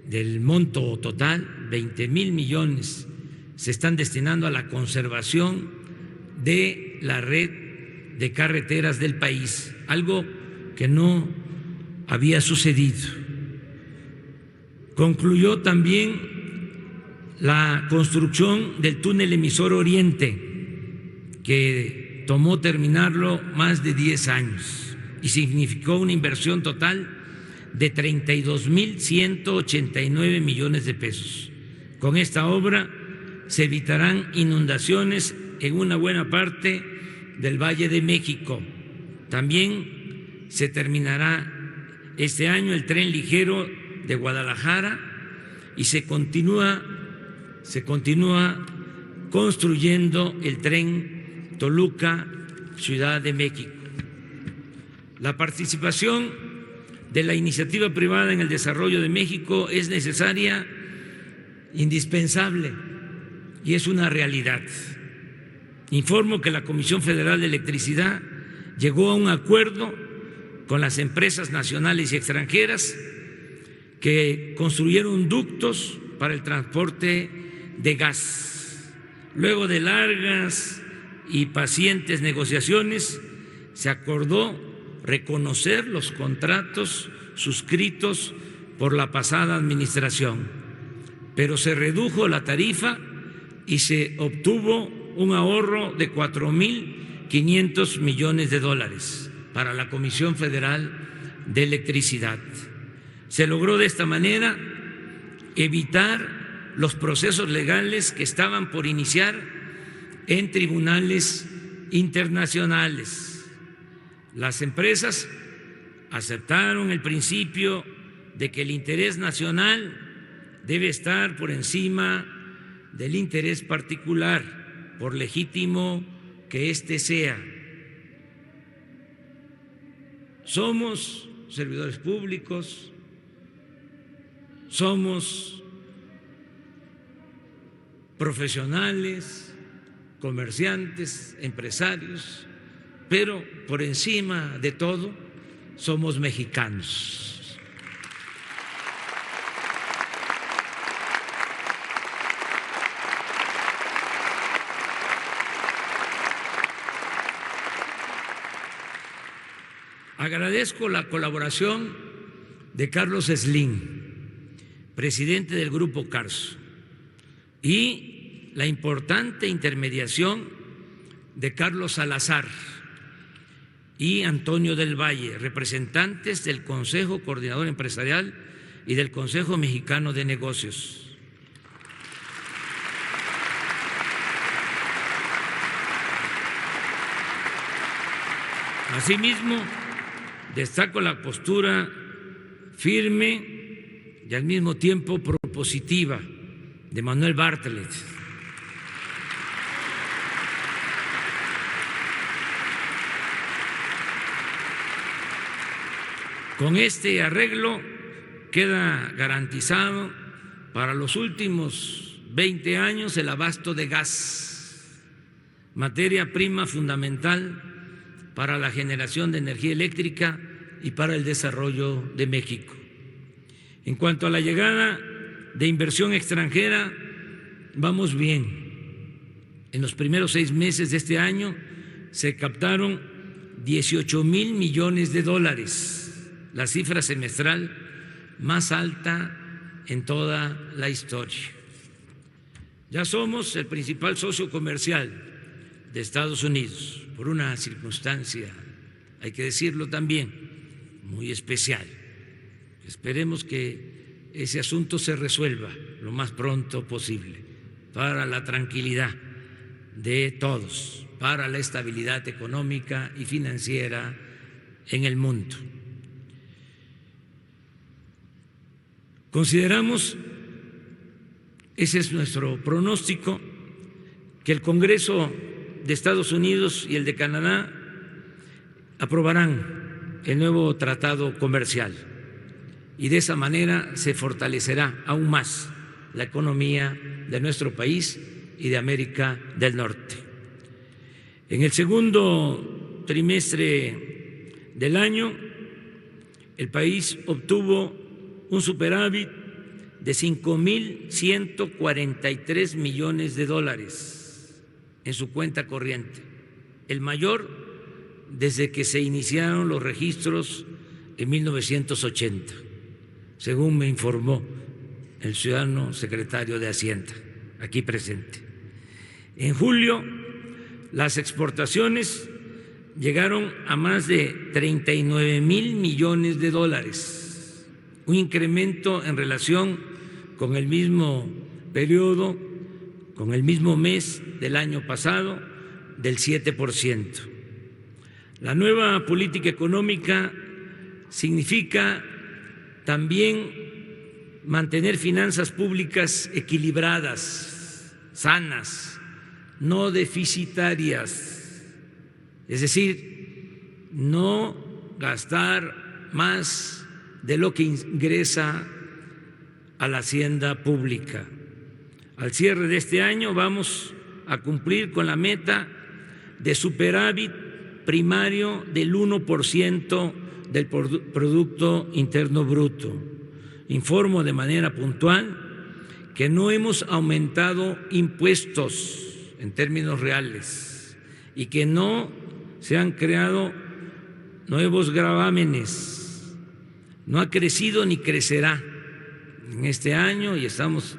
del monto total, 20,000 millones se están destinando a la conservación de la red de carreteras del país, algo que no había sucedido. Concluyó también la construcción del túnel emisor Oriente, que tomó terminarlo más de 10 años y significó una inversión total de 32,189 millones de pesos. Con esta obra se evitarán inundaciones en una buena parte del Valle de México. También se terminará este año el tren ligero de Guadalajara y se continúa construyendo el tren Toluca-Ciudad de México. La participación de la iniciativa privada en el desarrollo de México es necesaria, indispensable, y es una realidad. Informo que la Comisión Federal de Electricidad llegó a un acuerdo con las empresas nacionales y extranjeras que construyeron ductos para el transporte de gas. Luego de largas y pacientes negociaciones, se acordó reconocer los contratos suscritos por la pasada administración, pero se redujo la tarifa y se obtuvo un ahorro de 4,500 millones de dólares para la Comisión Federal de Electricidad. Se logró de esta manera evitar los procesos legales que estaban por iniciar en tribunales internacionales. Las empresas aceptaron el principio de que el interés nacional debe estar por encima del interés particular, por legítimo que éste sea. Somos servidores públicos, somos profesionales, comerciantes, empresarios, pero por encima de todo somos mexicanos. Agradezco la colaboración de Carlos Slim, presidente del Grupo Carso, y la importante intermediación de Carlos Salazar y Antonio del Valle, representantes del Consejo Coordinador Empresarial y del Consejo Mexicano de Negocios. Asimismo, destaco la postura firme y al mismo tiempo propositiva de Manuel Bartlett. Con este arreglo queda garantizado para los últimos 20 años el abasto de gas, materia prima fundamental para la generación de energía eléctrica y para el desarrollo de México. En cuanto a la llegada de inversión extranjera, vamos bien. En los primeros 6 meses de este año se captaron 18,000 millones de dólares, la cifra semestral más alta en toda la historia. Ya somos el principal socio comercial de Estados Unidos por una circunstancia, hay que decirlo también, muy especial. Esperemos que ese asunto se resuelva lo más pronto posible para la tranquilidad de todos, para la estabilidad económica y financiera en el mundo. Consideramos, ese es nuestro pronóstico, que el Congreso de Estados Unidos y el de Canadá aprobarán el nuevo tratado comercial y de esa manera se fortalecerá aún más la economía de nuestro país y de América del Norte. En el segundo trimestre del año, el país obtuvo un superávit de 5,143 millones de dólares en su cuenta corriente, el mayor desde que se iniciaron los registros en 1980, según me informó el ciudadano secretario de Hacienda, aquí presente. En julio, las exportaciones llegaron a más de 39,000 millones de dólares, un incremento en relación con el mismo periodo, con el mismo mes del año pasado, del 7%. La nueva política económica significa también mantener finanzas públicas equilibradas, sanas, no deficitarias, es decir, no gastar más de lo que ingresa a la hacienda pública. Al cierre de este año vamos a cumplir con la meta de superávit primario del 1% del Producto Interno Bruto. Informo de manera puntual que no hemos aumentado impuestos en términos reales y que no se han creado nuevos gravámenes. No ha crecido ni crecerá en este año y estamos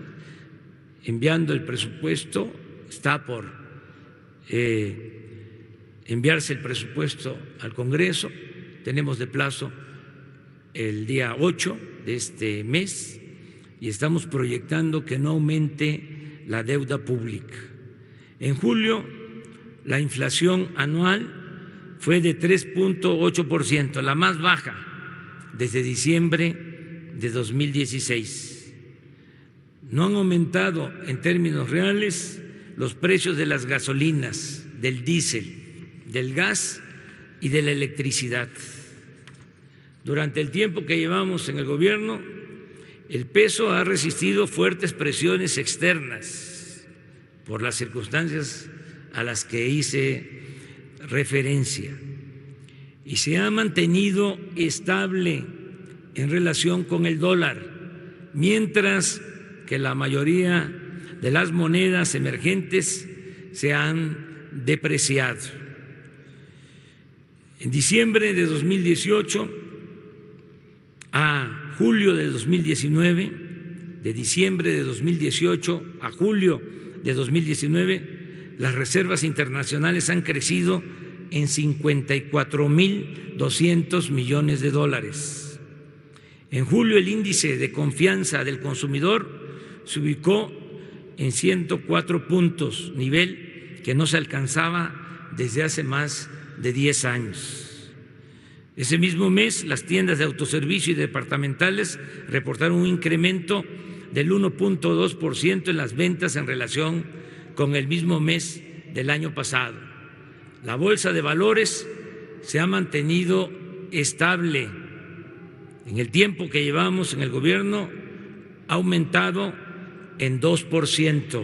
enviando el presupuesto, está por enviarse el presupuesto al Congreso, tenemos de plazo el día 8 de este mes y estamos proyectando que no aumente la deuda pública. En julio, la inflación anual fue de 3,8%, la más baja desde diciembre de 2016. No han aumentado en términos reales los precios de las gasolinas, del diésel, del gas y de la electricidad. Durante el tiempo que llevamos en el gobierno, el peso ha resistido fuertes presiones externas por las circunstancias a las que hice referencia y se ha mantenido estable en relación con el dólar, mientras que la mayoría de las monedas emergentes se han depreciado. En diciembre de 2018 a julio de 2019, de diciembre de 2018 a julio de 2019, las reservas internacionales han crecido en 54,200 millones de dólares. En julio el índice de confianza del consumidor se ubicó en 104 puntos, nivel que no se alcanzaba desde hace más de 10 años. Ese mismo mes, las tiendas de autoservicio y departamentales reportaron un incremento del 1,2% en las ventas en relación con el mismo mes del año pasado. La bolsa de valores se ha mantenido estable. En el tiempo que llevamos en el gobierno ha aumentado en 2%.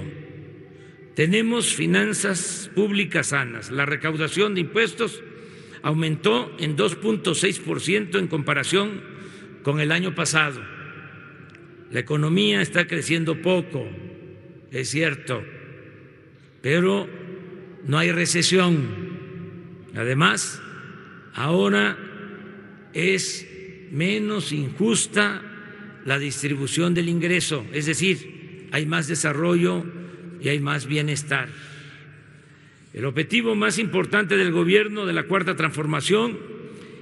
Tenemos finanzas públicas sanas. La recaudación de impuestos aumentó en 2,6% en comparación con el año pasado. La economía está creciendo poco, es cierto, pero no hay recesión. Además, ahora es menos injusta la distribución del ingreso, es decir, hay más desarrollo y hay más bienestar. El objetivo más importante del gobierno de la Cuarta Transformación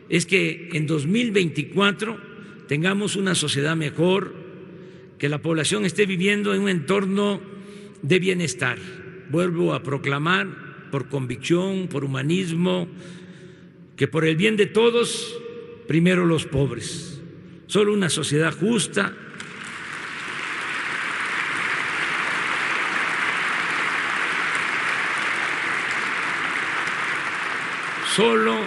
es que en 2024 tengamos una sociedad mejor, que la población esté viviendo en un entorno de bienestar. Vuelvo a proclamar, por convicción, por humanismo, que por el bien de todos, primero los pobres. Solo una sociedad justa, solo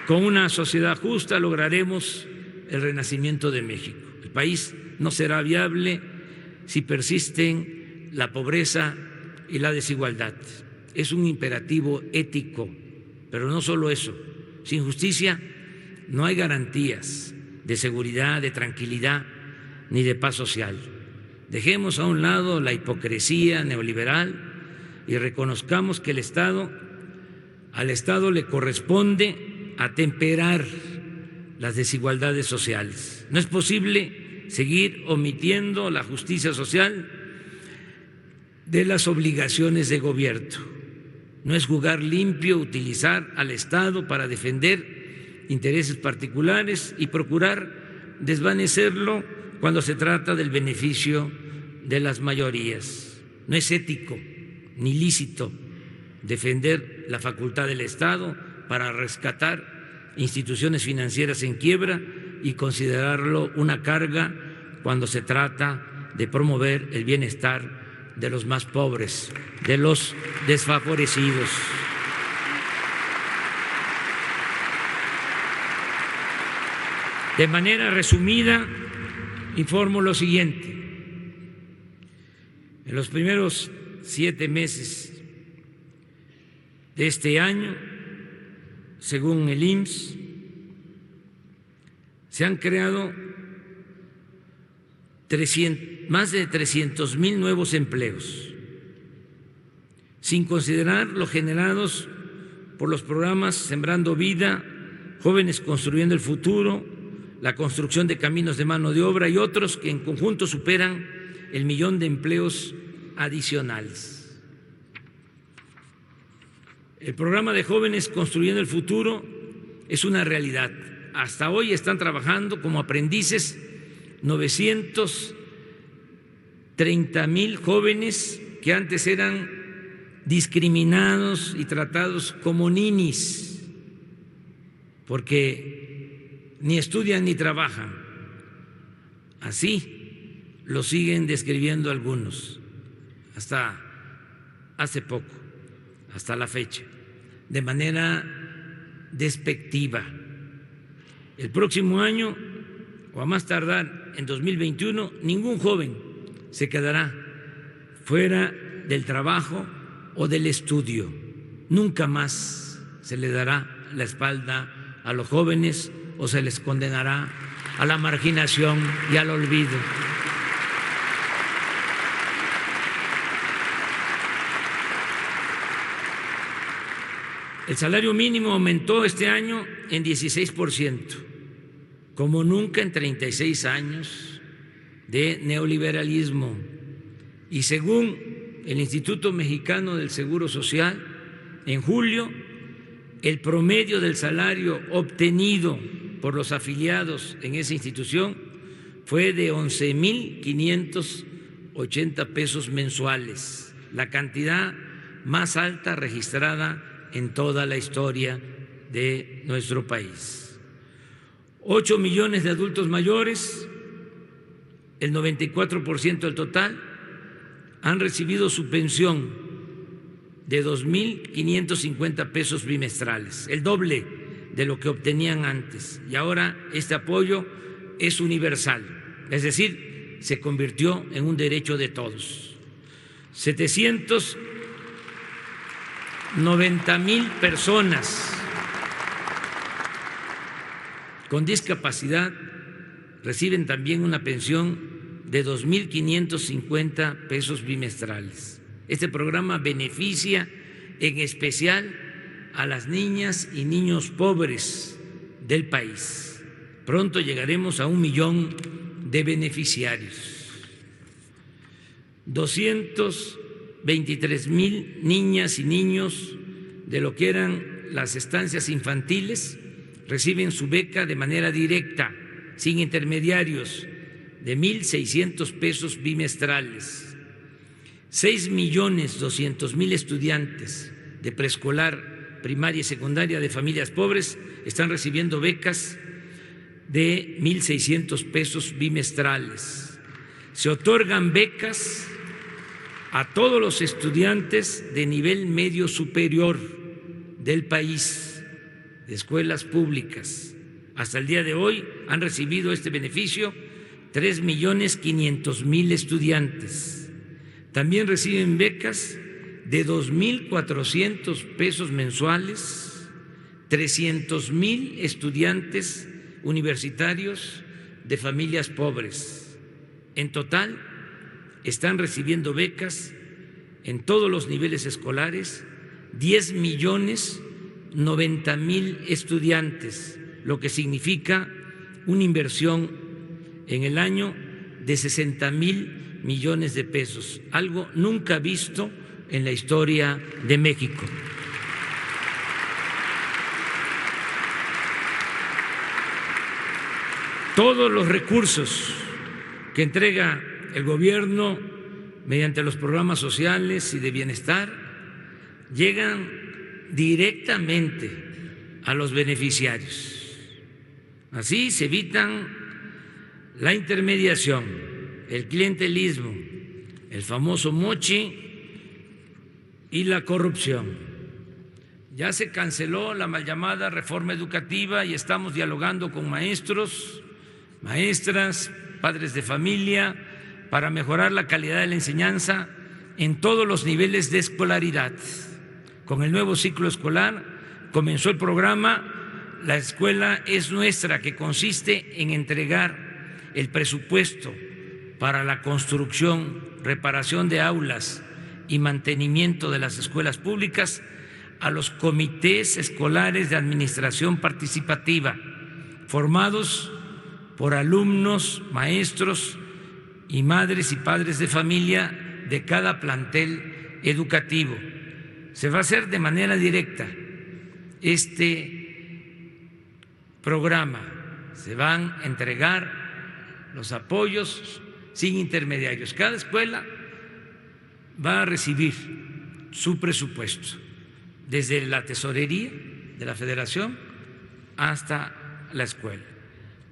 con una sociedad justa lograremos el renacimiento de México. El país no será viable si persisten la pobreza y la desigualdad. Es un imperativo ético, pero no solo eso. Sin justicia no hay garantías de seguridad, de tranquilidad ni de paz social. Dejemos a un lado la hipocresía neoliberal y reconozcamos que al Estado le corresponde atemperar las desigualdades sociales. No es posible seguir omitiendo la justicia social de las obligaciones de gobierno. No es jugar limpio utilizar al Estado para defender intereses particulares y procurar desvanecerlo cuando se trata del beneficio de las mayorías. No es ético ni lícito defender la facultad del Estado para rescatar instituciones financieras en quiebra y considerarlo una carga cuando se trata de promover el bienestar de los más pobres, de los desfavorecidos. De manera resumida, informo lo siguiente. En los primeros 7 meses de este año, según el IMSS, se han creado más de 300,000 nuevos empleos, sin considerar los generados por los programas Sembrando Vida, Jóvenes Construyendo el Futuro, la construcción de caminos de mano de obra y otros que en conjunto superan el 1,000,000 de empleos adicionales. El programa de Jóvenes Construyendo el Futuro es una realidad. Hasta hoy están trabajando como aprendices 930,000 jóvenes que antes eran discriminados y tratados como ninis, porque ni estudian ni trabajan. Así lo siguen describiendo algunos, hasta hace poco, hasta la fecha, de manera despectiva. El próximo año, o a más tardar en 2021, ningún joven se quedará fuera del trabajo o del estudio. Nunca más se le dará la espalda a los jóvenes o se les condenará a la marginación y al olvido. El salario mínimo aumentó este año en 16%, como nunca en 36 años de neoliberalismo. Y según el Instituto Mexicano del Seguro Social, en julio, el promedio del salario obtenido por los afiliados en esa institución fue de 11,580 pesos mensuales, la cantidad más alta registrada en toda la historia de nuestro país. 8 millones de adultos mayores, el 94% del total, han recibido su pensión de 2,550 pesos bimestrales, el doble de lo que obtenían antes. Y ahora este apoyo es universal, es decir, se convirtió en un derecho de todos. 790,000 personas con discapacidad reciben también una pensión de 2.550 pesos bimestrales. Este programa beneficia en especial a las niñas y niños pobres del país. Pronto llegaremos a 1 millón de beneficiarios. 223,000 niñas y niños de lo que eran las estancias infantiles reciben su beca de manera directa, sin intermediarios, de 1.600 pesos bimestrales. 6.200.000 estudiantes de preescolar, primaria y secundaria de familias pobres están recibiendo becas de 1.600 pesos bimestrales. Se otorgan becas a todos los estudiantes de nivel medio superior del país, de escuelas públicas. Hasta el día de hoy han recibido este beneficio 3.500.000 estudiantes. También reciben becas de 2.400 pesos mensuales 300,000 estudiantes universitarios de familias pobres. En total, están recibiendo becas en todos los niveles escolares 10.090.000 estudiantes, lo que significa una inversión en el año de 60,000 millones de pesos, algo nunca visto en la historia de México. Todos los recursos que entrega el gobierno mediante los programas sociales y de bienestar llegan directamente a los beneficiarios. Así se evitan la intermediación, el clientelismo, el famoso mochi y la corrupción. Ya se canceló la mal llamada reforma educativa y estamos dialogando con maestros, maestras, padres de familia, para mejorar la calidad de la enseñanza en todos los niveles de escolaridad. Con el nuevo ciclo escolar comenzó el programa La Escuela es Nuestra, que consiste en entregar el presupuesto para la construcción, reparación de aulas y mantenimiento de las escuelas públicas a los comités escolares de administración participativa, formados por alumnos, maestros y madres y padres de familia de cada plantel educativo. Se va a hacer de manera directa este programa, se van a entregar los apoyos sin intermediarios. Cada escuela va a recibir su presupuesto, desde la tesorería de la Federación hasta la escuela.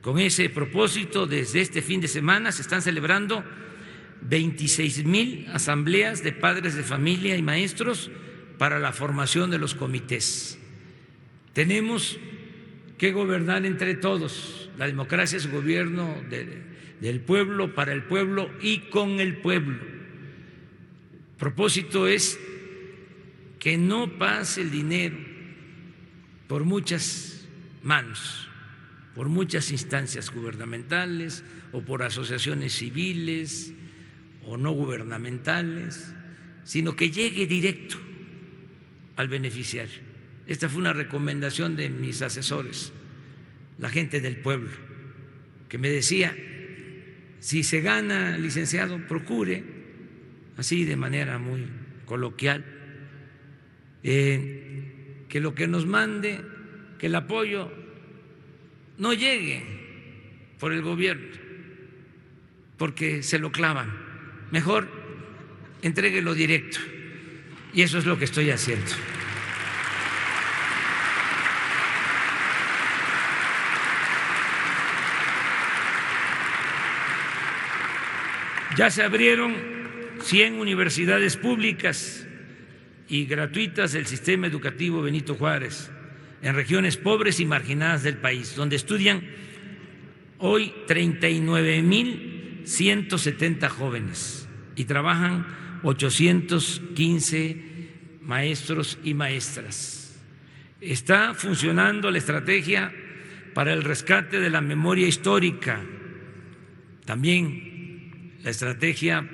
Con ese propósito, desde este fin de semana se están celebrando 26,000 asambleas de padres de familia y maestros para la formación de los comités. Tenemos que gobernar entre todos. La democracia es gobierno del pueblo, para el pueblo y con el pueblo. El propósito es que no pase el dinero por muchas manos, por muchas instancias gubernamentales o por asociaciones civiles o no gubernamentales, sino que llegue directo al beneficiario. Esta fue una recomendación de mis asesores, la gente del pueblo, que me decía: si se gana, licenciado, procure, así de manera muy coloquial, que lo que nos mande, que el apoyo no llegue por el gobierno, porque se lo clavan. Mejor entréguelo directo. Y eso es lo que estoy haciendo. Ya se abrieron 100 universidades públicas y gratuitas del sistema educativo Benito Juárez en regiones pobres y marginadas del país, donde estudian hoy 39,170 jóvenes y trabajan 815 maestros y maestras. Está funcionando la estrategia para el rescate de la memoria histórica. También la estrategia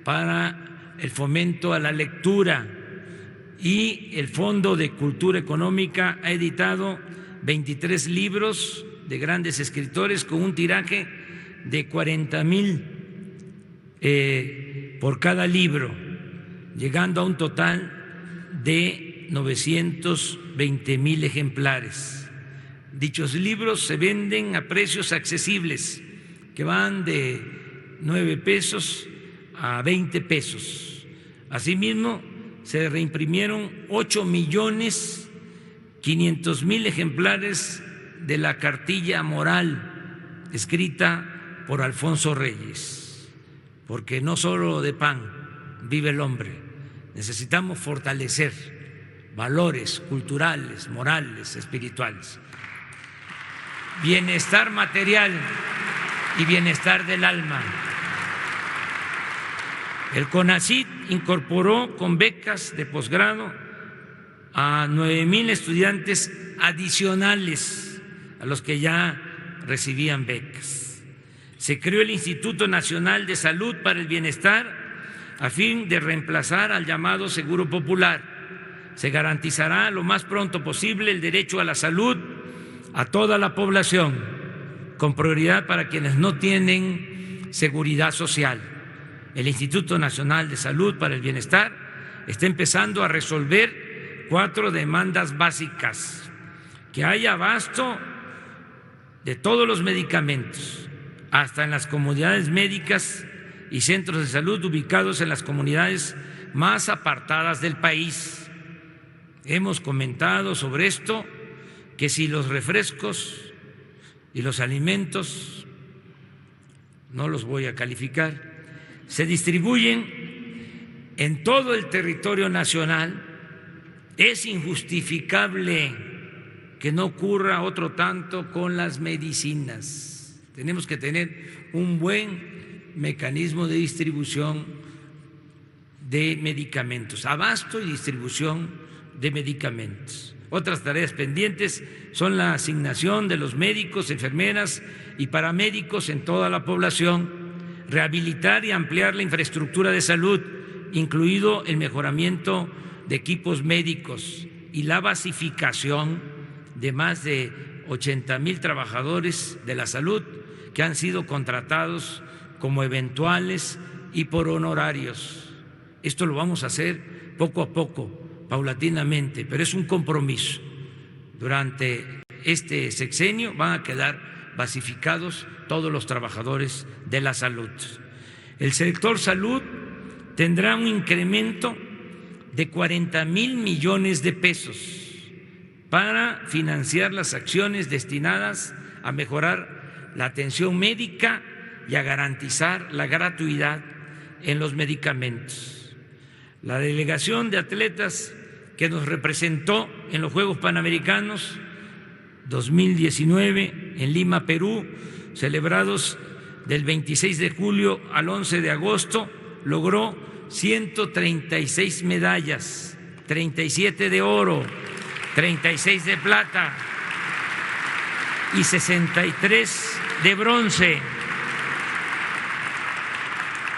para el fomento a la lectura, y el Fondo de Cultura Económica ha editado 23 libros de grandes escritores con un tiraje de 40,000 por cada libro, llegando a un total de 920,000 ejemplares. Dichos libros se venden a precios accesibles, que van de 9 pesos a 20 pesos. Asimismo, se reimprimieron 8,500,000 ejemplares de la cartilla moral escrita por Alfonso Reyes, porque no solo de pan vive el hombre, necesitamos fortalecer valores culturales, morales, espirituales, bienestar material y bienestar del alma. El CONACYT incorporó con becas de posgrado a 9,000 estudiantes adicionales a los que ya recibían becas. Se creó el Instituto Nacional de Salud para el Bienestar a fin de reemplazar al llamado Seguro Popular. Se garantizará lo más pronto posible el derecho a la salud a toda la población, con prioridad para quienes no tienen seguridad social. El Instituto Nacional de Salud para el Bienestar está empezando a resolver 4 demandas básicas: que haya abasto de todos los medicamentos, hasta en las comunidades médicas y centros de salud ubicados en las comunidades más apartadas del país. Hemos comentado sobre esto, que si los refrescos y los alimentos, no los voy a calificar, se distribuyen en todo el territorio nacional, es injustificable que no ocurra otro tanto con las medicinas. Tenemos que tener un buen mecanismo de distribución de medicamentos, abasto y distribución de medicamentos. Otras tareas pendientes son la asignación de los médicos, enfermeras y paramédicos en toda la población, rehabilitar y ampliar la infraestructura de salud, incluido el mejoramiento de equipos médicos y la basificación de más de 80,000 trabajadores de la salud que han sido contratados como eventuales y por honorarios. Esto lo vamos a hacer poco a poco, paulatinamente, pero es un compromiso. Durante este sexenio van a quedar basificados todos los trabajadores de la salud. El sector salud tendrá un incremento de 40,000 millones de pesos para financiar las acciones destinadas a mejorar la atención médica y a garantizar la gratuidad en los medicamentos. La delegación de atletas que nos representó en los Juegos Panamericanos 2019 en Lima, Perú, celebrados del 26 de julio al 11 de agosto, logró 136 medallas, 37 de oro, 36 de plata y 63 de bronce.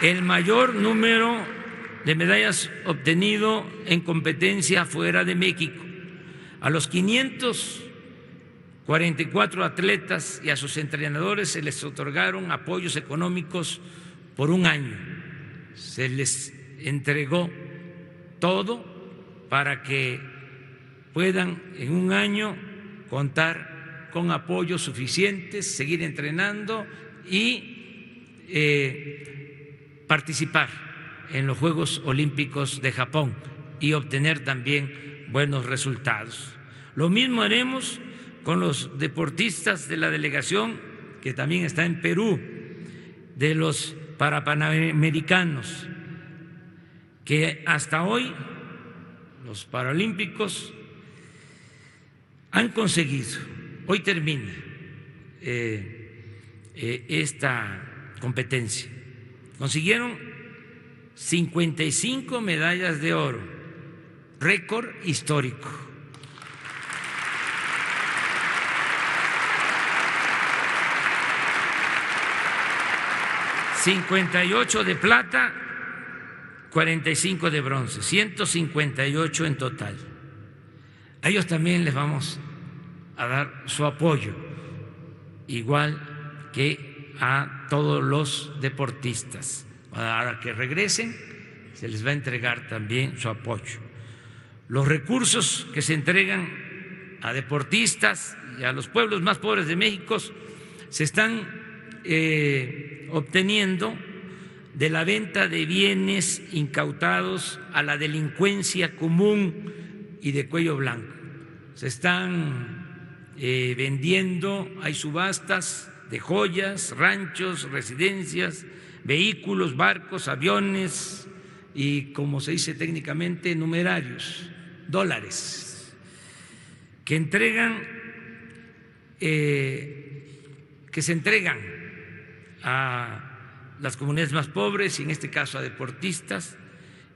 El mayor número de medallas obtenido en competencia fuera de México. A los 544 atletas y a sus entrenadores se les otorgaron apoyos económicos por un año. Se les entregó todo para que puedan en un año contar con apoyos suficientes, seguir entrenando y participar en los Juegos Olímpicos de Japón y obtener también buenos resultados. Lo mismo haremos con los deportistas de la delegación que también está en Perú, de los parapanamericanos, que hasta hoy los paralímpicos han conseguido, hoy termina esta competencia, consiguieron 55 medallas de oro, récord histórico. 58 de plata, 45 de bronce, 158 en total. A ellos también les vamos a dar su apoyo, igual que a todos los deportistas. Para que regresen, se les va a entregar también su apoyo. Los recursos que se entregan a deportistas y a los pueblos más pobres de México se están obteniendo de la venta de bienes incautados a la delincuencia común y de cuello blanco. Se están vendiendo, hay subastas de joyas, ranchos, residencias, vehículos, barcos, aviones y, como se dice técnicamente, numerarios, dólares, que se entregan a las comunidades más pobres y en este caso a deportistas.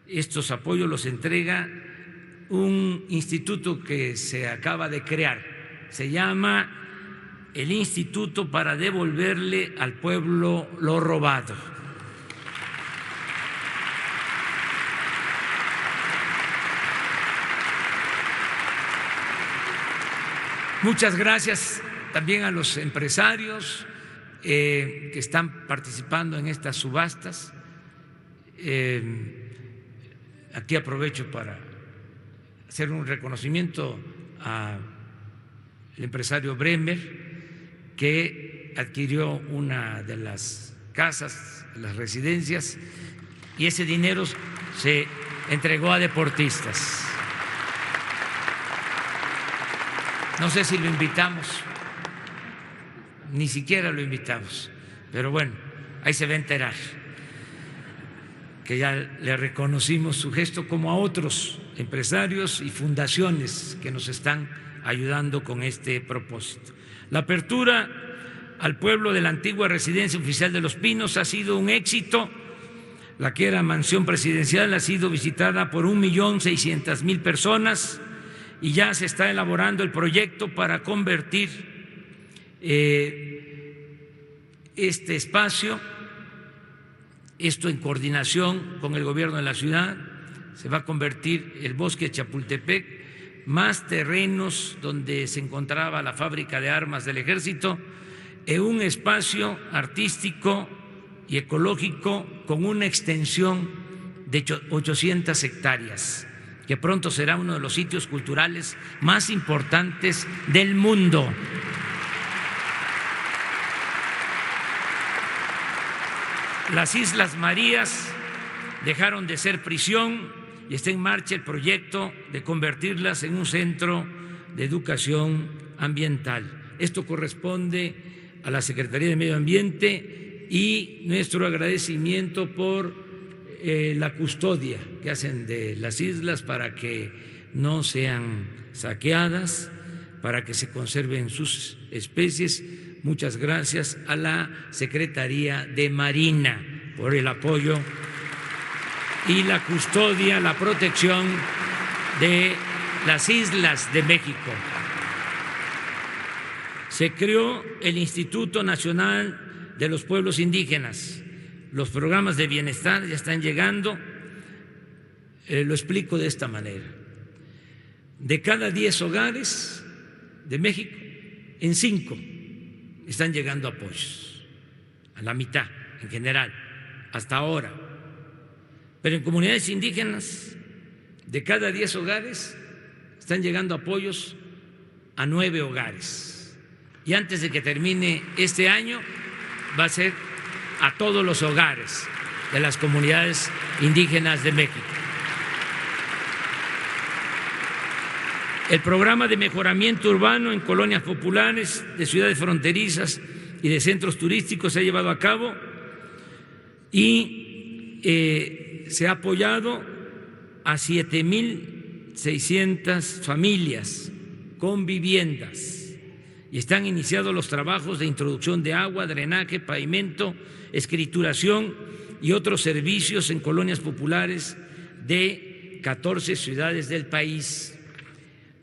Estos apoyos los entrega un instituto que se acaba de crear, se llama el Instituto para devolverle al pueblo lo robado. Muchas gracias también a los empresarios que están participando en estas subastas. Aquí aprovecho para hacer un reconocimiento al empresario Bremer, que adquirió una de las casas, las residencias, y ese dinero se entregó a deportistas. No sé si lo invitamos, ni siquiera lo invitamos, pero bueno, ahí se va a enterar que ya le reconocimos su gesto, como a otros empresarios y fundaciones que nos están ayudando con este propósito. La apertura al pueblo de la antigua residencia oficial de Los Pinos ha sido un éxito. La que era mansión presidencial ha sido visitada por 1.600.000 personas y ya se está elaborando el proyecto para convertir este espacio, esto en coordinación con el gobierno de la ciudad. Se va a convertir el bosque de Chapultepec, más terrenos donde se encontraba la fábrica de armas del ejército, en un espacio artístico y ecológico con una extensión de 800 hectáreas, que pronto será uno de los sitios culturales más importantes del mundo. Las Islas Marías dejaron de ser prisión y está en marcha el proyecto de convertirlas en un centro de educación ambiental. Esto corresponde a la Secretaría de Medio Ambiente y nuestro agradecimiento por la custodia que hacen de las islas para que no sean saqueadas, para que se conserven sus especies. Muchas gracias a la Secretaría de Marina por el apoyo y la custodia, la protección de las islas de México. Se creó el Instituto Nacional de los Pueblos Indígenas. Los programas de bienestar ya están llegando. Lo explico de esta manera. De cada 10 hogares de México, en 5 están llegando apoyos, a la mitad en general, hasta ahora. Pero en comunidades indígenas, de cada 10 hogares, están llegando apoyos a 9 hogares. Y antes de que termine este año, va a ser a todos los hogares de las comunidades indígenas de México. El programa de mejoramiento urbano en colonias populares de ciudades fronterizas y de centros turísticos se ha llevado a cabo y se ha apoyado a 7.600 familias con viviendas y están iniciados los trabajos de introducción de agua, drenaje, pavimento, escrituración y otros servicios en colonias populares de 14 ciudades del país.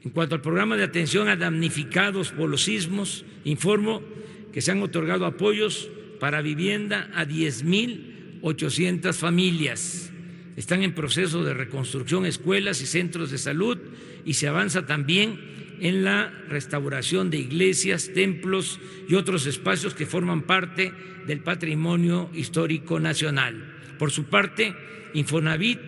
En cuanto al programa de atención a damnificados por los sismos, informo que se han otorgado apoyos para vivienda a 10,800 familias. Están en proceso de reconstrucción escuelas y centros de salud y se avanza también en la restauración de iglesias, templos y otros espacios que forman parte del patrimonio histórico nacional. Por su parte, Infonavit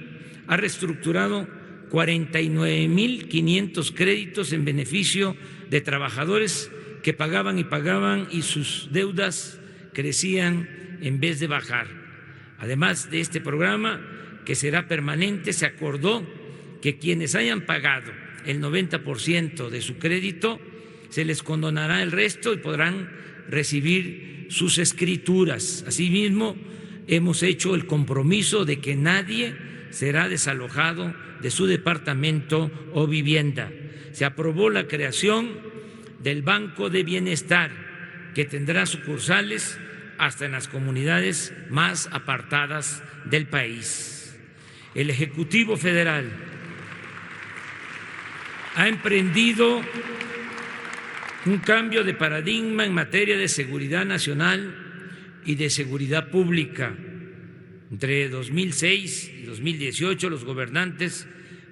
ha reestructurado 49,500 créditos en beneficio de trabajadores que pagaban y sus deudas crecían en vez de bajar. Además de este programa, que será permanente, se acordó que quienes hayan pagado el 90% de su crédito, se les condonará el resto y podrán recibir sus escrituras. Asimismo, hemos hecho el compromiso de que nadie será desalojado de su departamento o vivienda. Se aprobó la creación del Banco de Bienestar, que tendrá sucursales hasta en las comunidades más apartadas del país. El Ejecutivo Federal ha emprendido un cambio de paradigma en materia de seguridad nacional y de seguridad pública. Entre 2006 y 2018, los gobernantes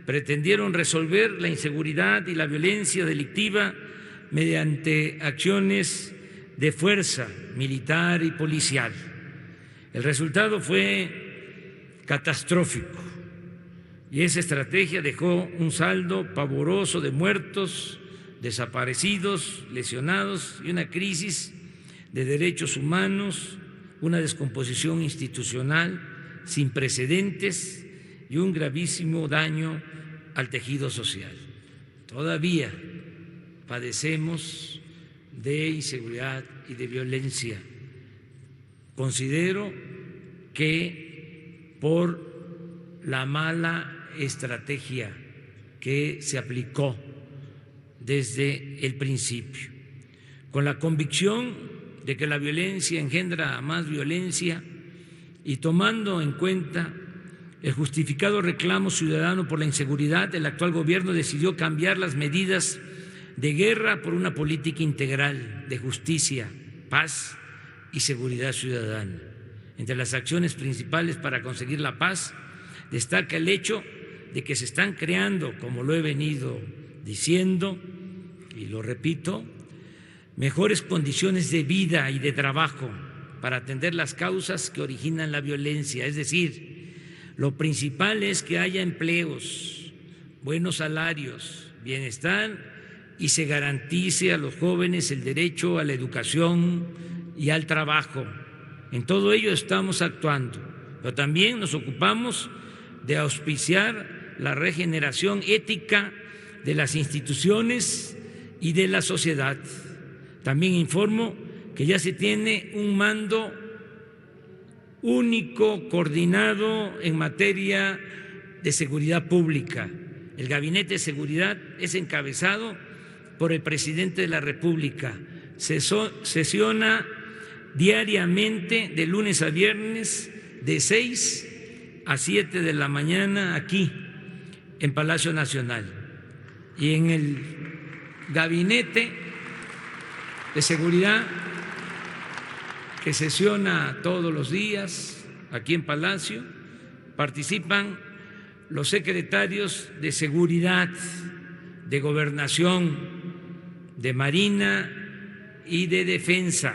pretendieron resolver la inseguridad y la violencia delictiva mediante acciones de fuerza militar y policial. El resultado fue catastrófico y esa estrategia dejó un saldo pavoroso de muertos, desaparecidos, lesionados y una crisis de derechos humanos, una descomposición institucional sin precedentes y un gravísimo daño al tejido social. Todavía padecemos de inseguridad y de violencia. Considero que por la mala estrategia que se aplicó desde el principio, con la convicción de que la violencia engendra más violencia y tomando en cuenta el justificado reclamo ciudadano por la inseguridad, el actual gobierno decidió cambiar las medidas de guerra por una política integral de justicia, paz y seguridad ciudadana. Entre las acciones principales para conseguir la paz destaca el hecho de que se están creando, como lo he venido diciendo y lo repito, mejores condiciones de vida y de trabajo para atender las causas que originan la violencia. Es decir, lo principal es que haya empleos, buenos salarios, bienestar y se garantice a los jóvenes el derecho a la educación y al trabajo. En todo ello estamos actuando, pero también nos ocupamos de auspiciar la regeneración ética de las instituciones y de la sociedad. También informo que ya se tiene un mando único, coordinado en materia de seguridad pública. El Gabinete de Seguridad es encabezado por el presidente de la República. Sesiona diariamente de lunes a viernes de 6 a 7 de la mañana aquí en Palacio Nacional. Y en el Gabinete de Seguridad, que sesiona todos los días aquí en Palacio, participan los secretarios de Seguridad, de Gobernación, de Marina y de Defensa,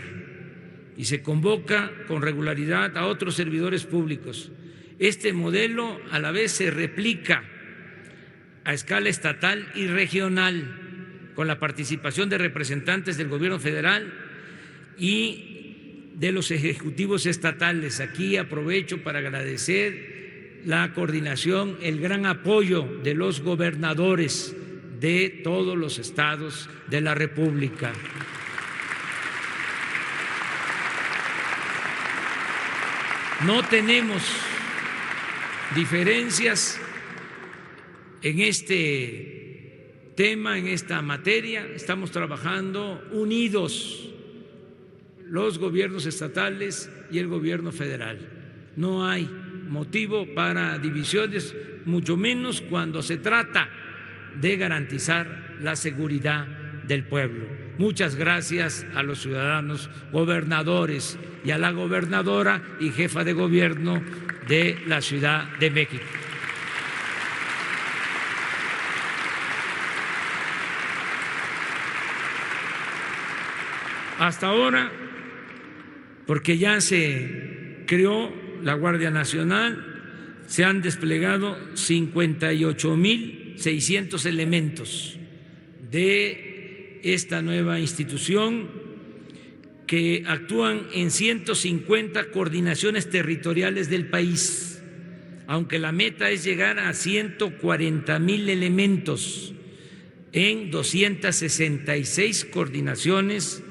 y se convoca con regularidad a otros servidores públicos. Este modelo a la vez se replica a escala estatal y regional, con la participación de representantes del gobierno federal y de los ejecutivos estatales. Aquí aprovecho para agradecer la coordinación, el gran apoyo de los gobernadores de todos los estados de la República. No tenemos diferencias en este tema, en esta materia. Estamos trabajando unidos los gobiernos estatales y el gobierno federal. No hay motivo para divisiones, mucho menos cuando se trata de garantizar la seguridad del pueblo. Muchas gracias a los ciudadanos gobernadores y a la gobernadora y jefa de gobierno de la Ciudad de México. Hasta ahora, porque ya se creó la Guardia Nacional, se han desplegado 58.600 elementos de esta nueva institución que actúan en 150 coordinaciones territoriales del país, aunque la meta es llegar a 140.000 elementos en 266 coordinaciones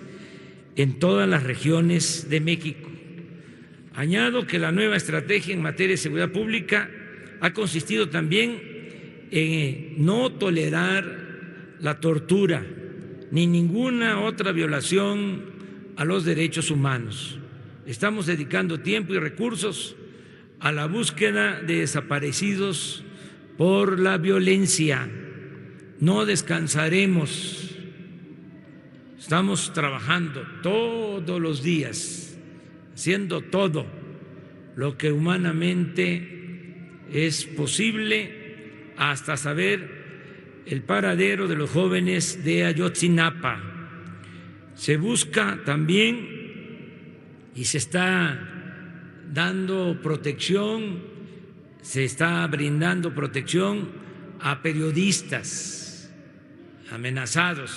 en todas las regiones de México. Añado que la nueva estrategia en materia de seguridad pública ha consistido también en no tolerar la tortura ni ninguna otra violación a los derechos humanos. Estamos dedicando tiempo y recursos a la búsqueda de desaparecidos por la violencia. No descansaremos. Estamos trabajando todos los días, haciendo todo lo que humanamente es posible hasta saber el paradero de los jóvenes de Ayotzinapa. Se busca también y se está dando protección, se está brindando protección a periodistas amenazados,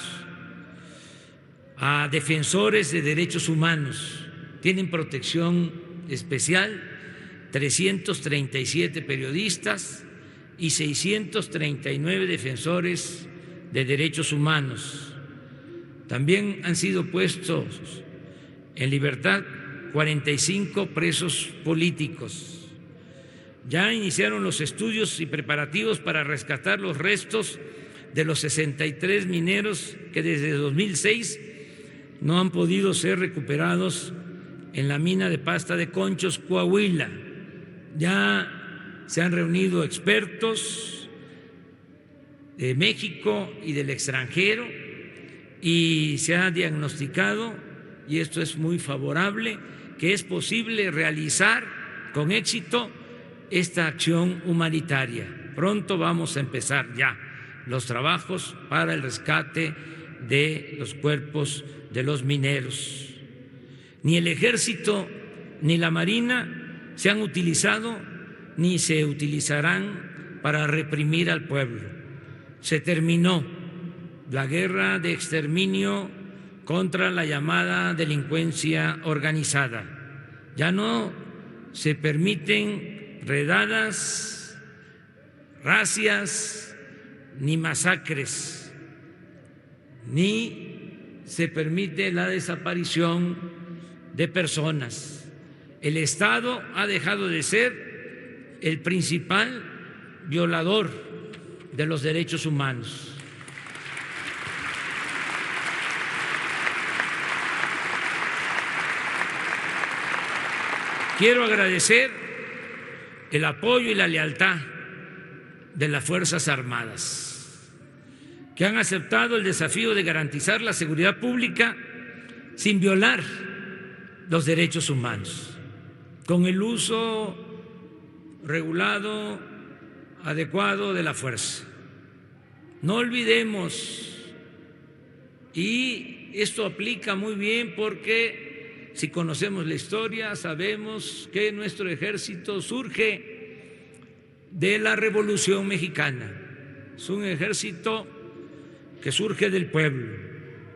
a defensores de derechos humanos. Tienen protección especial 337 periodistas y 639 defensores de derechos humanos. También han sido puestos en libertad 45 presos políticos. Ya iniciaron los estudios y preparativos para rescatar los restos de los 63 mineros que desde 2006 no han podido ser recuperados en la mina de Pasta de Conchos, Coahuila. Ya se han reunido expertos de México y del extranjero y se ha diagnosticado, y esto es muy favorable, que es posible realizar con éxito esta acción humanitaria. Pronto vamos a empezar ya los trabajos para el rescate de los cuerpos de los mineros. Ni el Ejército ni la Marina se han utilizado ni se utilizarán para reprimir al pueblo. Se terminó la guerra de exterminio contra la llamada delincuencia organizada. Ya no se permiten redadas, racias, ni masacres, ni se permite la desaparición de personas. El Estado ha dejado de ser el principal violador de los derechos humanos. Quiero agradecer el apoyo y la lealtad de las Fuerzas Armadas, que han aceptado el desafío de garantizar la seguridad pública sin violar los derechos humanos, con el uso regulado, adecuado de la fuerza. No olvidemos, y esto aplica muy bien porque si conocemos la historia sabemos que nuestro ejército surge de la Revolución Mexicana. Es un ejército que surge del pueblo.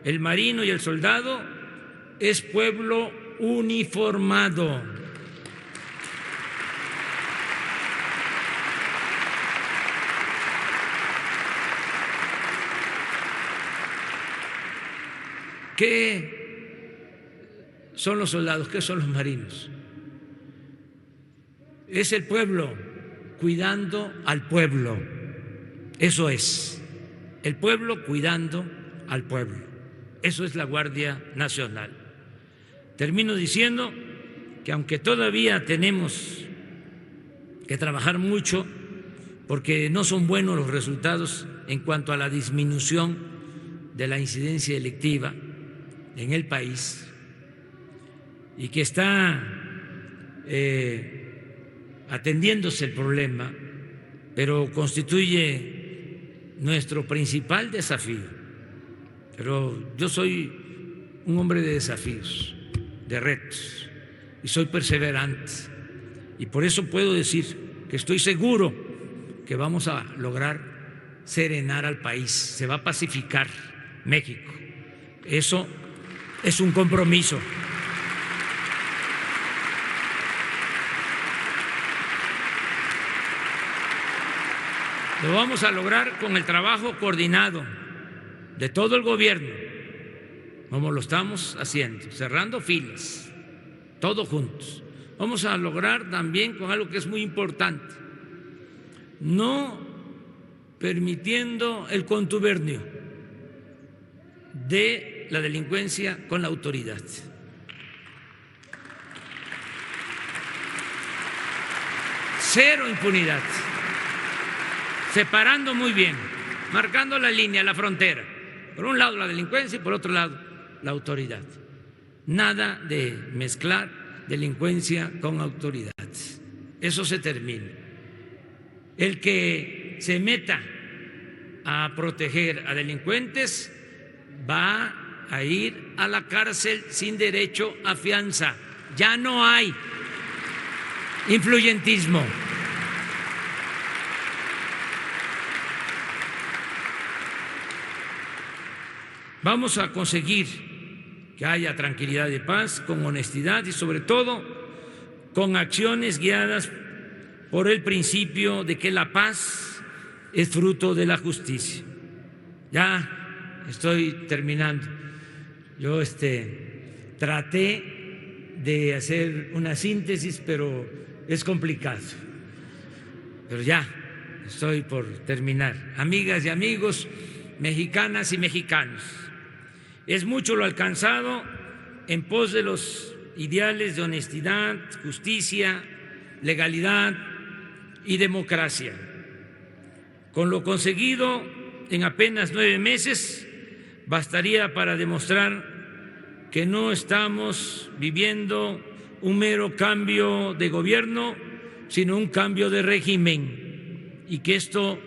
El marino y el soldado es pueblo uniformado. ¿Qué son los soldados? ¿Qué son los marinos? Es el pueblo cuidando al pueblo. Eso es, el pueblo cuidando al pueblo. Eso es la Guardia Nacional. Termino diciendo que aunque todavía tenemos que trabajar mucho, porque no son buenos los resultados en cuanto a la disminución de la incidencia delictiva, en el país y que está atendiéndose el problema, pero constituye nuestro principal desafío. Pero yo soy un hombre de desafíos, de retos, y soy perseverante. Y por eso puedo decir que estoy seguro que vamos a lograr serenar al país, se va a pacificar México. Eso es un compromiso. Lo vamos a lograr con el trabajo coordinado de todo el gobierno, como lo estamos haciendo, cerrando filas, todos juntos. Vamos a lograr también con algo que es muy importante, no permitiendo el contubernio de la delincuencia con la autoridad. Cero impunidad. Separando muy bien, marcando la línea, la frontera. Por un lado la delincuencia y por otro lado la autoridad. Nada de mezclar delincuencia con autoridad. Eso se termina. El que se meta a proteger a delincuentes va a ir a la cárcel sin derecho a fianza. Ya no hay influyentismo. Vamos a conseguir que haya tranquilidad y paz con honestidad y sobre todo con acciones guiadas por el principio de que la paz es fruto de la justicia. Ya estoy terminando. Yo traté de hacer una síntesis, pero es complicado. Pero ya estoy por terminar. Amigas y amigos, mexicanas y mexicanos, es mucho lo alcanzado en pos de los ideales de honestidad, justicia, legalidad y democracia. Con lo conseguido en apenas 9 meses bastaría para demostrar que no estamos viviendo un mero cambio de gobierno, sino un cambio de régimen, y que esto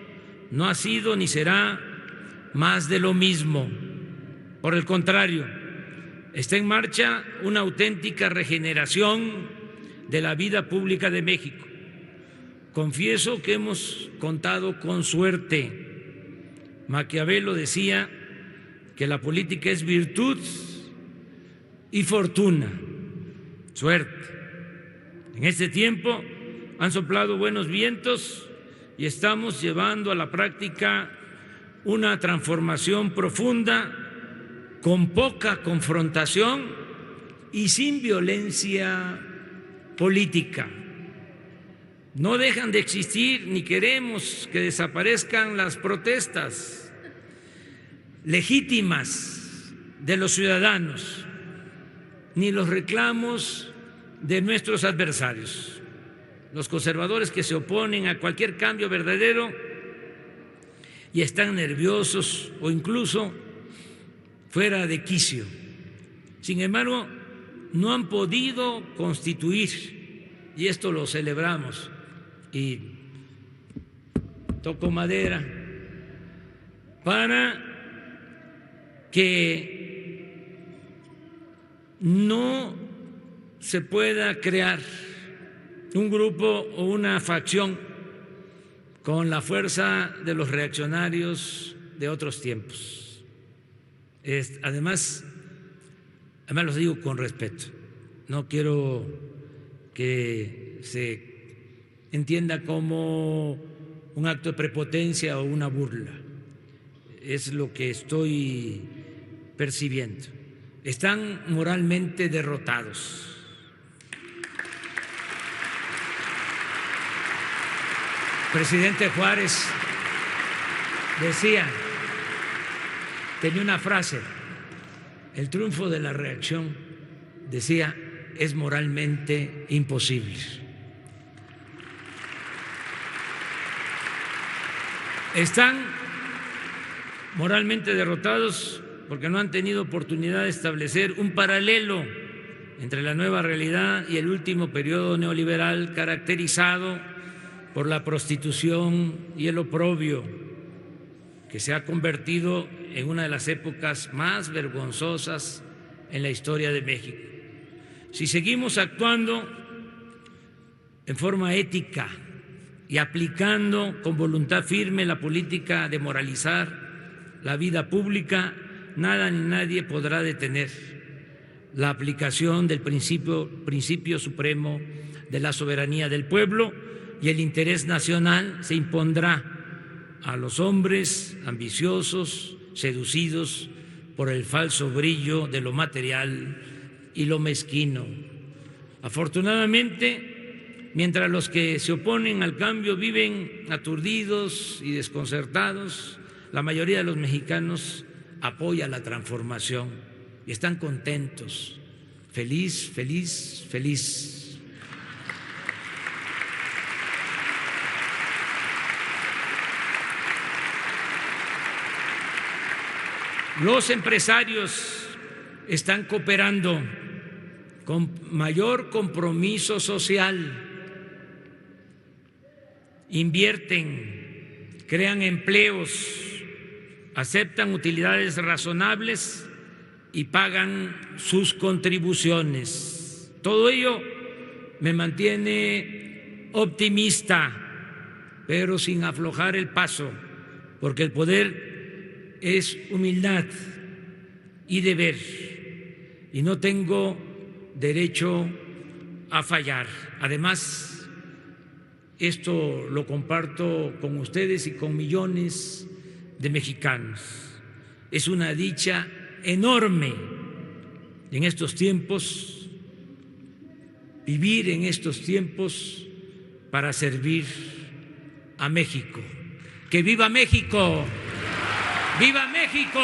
no ha sido ni será más de lo mismo. Por el contrario, está en marcha una auténtica regeneración de la vida pública de México. Confieso que hemos contado con suerte. Maquiavelo decía que la política es virtud y fortuna, suerte. En este tiempo han soplado buenos vientos y estamos llevando a la práctica una transformación profunda, con poca confrontación y sin violencia política. No dejan de existir ni queremos que desaparezcan las protestas legítimas de los ciudadanos, ni los reclamos de nuestros adversarios. Los conservadores que se oponen a cualquier cambio verdadero y están nerviosos o incluso fuera de quicio. Sin embargo, no han podido constituir, y esto lo celebramos, y toco madera, para que no se pueda crear un grupo o una facción con la fuerza de los reaccionarios de otros tiempos. Además lo digo con respeto, no quiero que se entienda como un acto de prepotencia o una burla, es lo que estoy percibiendo. Están moralmente derrotados. Presidente Juárez decía, tenía una frase, el triunfo de la reacción, decía, es moralmente imposible. Están moralmente derrotados porque no han tenido oportunidad de establecer un paralelo entre la nueva realidad y el último periodo neoliberal caracterizado por la prostitución y el oprobio, que se ha convertido en una de las épocas más vergonzosas en la historia de México. Si seguimos actuando en forma ética y aplicando con voluntad firme la política de moralizar la vida pública, nada ni nadie podrá detener la aplicación del principio supremo de la soberanía del pueblo, y el interés nacional se impondrá a los hombres ambiciosos, seducidos por el falso brillo de lo material y lo mezquino. Afortunadamente, mientras los que se oponen al cambio viven aturdidos y desconcertados, la mayoría de los mexicanos apoya la transformación y están contentos, feliz, feliz, feliz. Los empresarios están cooperando con mayor compromiso social, invierten, crean empleos, aceptan utilidades razonables y pagan sus contribuciones. Todo ello me mantiene optimista, pero sin aflojar el paso, porque el poder es humildad y deber, y no tengo derecho a fallar. Además, esto lo comparto con ustedes y con millones de mexicanos. Es una dicha enorme en estos tiempos, vivir en estos tiempos para servir a México. ¡Que viva México! ¡Viva México!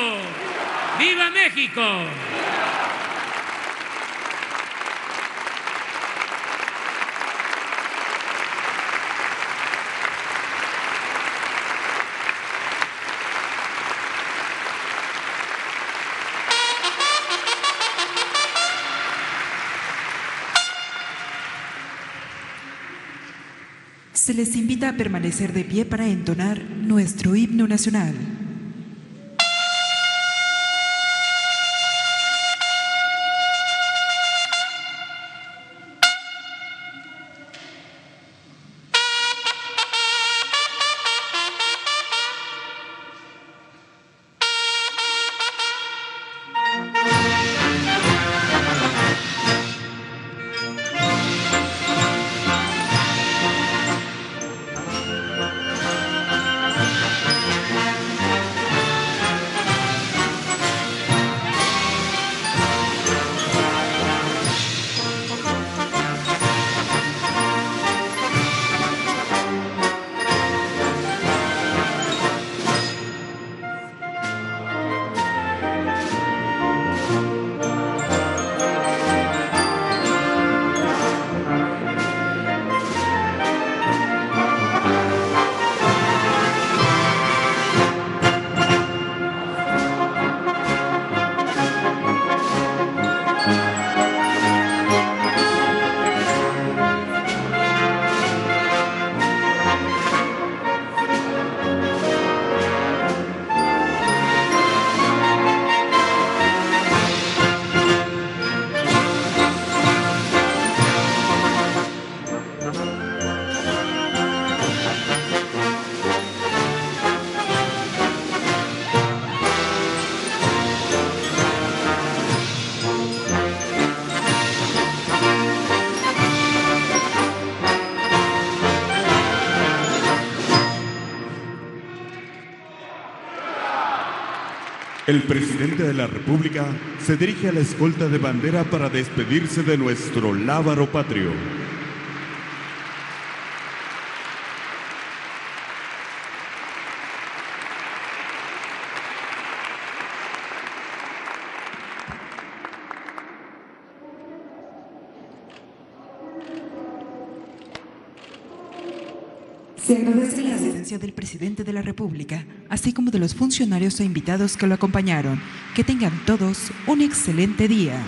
¡Viva México! Se les invita a permanecer de pie para entonar nuestro himno nacional. El presidente de la República se dirige a la escolta de bandera para despedirse de nuestro lábaro patrio. Se agradece la asistencia del presidente de la República, así como de los funcionarios e invitados que lo acompañaron. Que tengan todos un excelente día.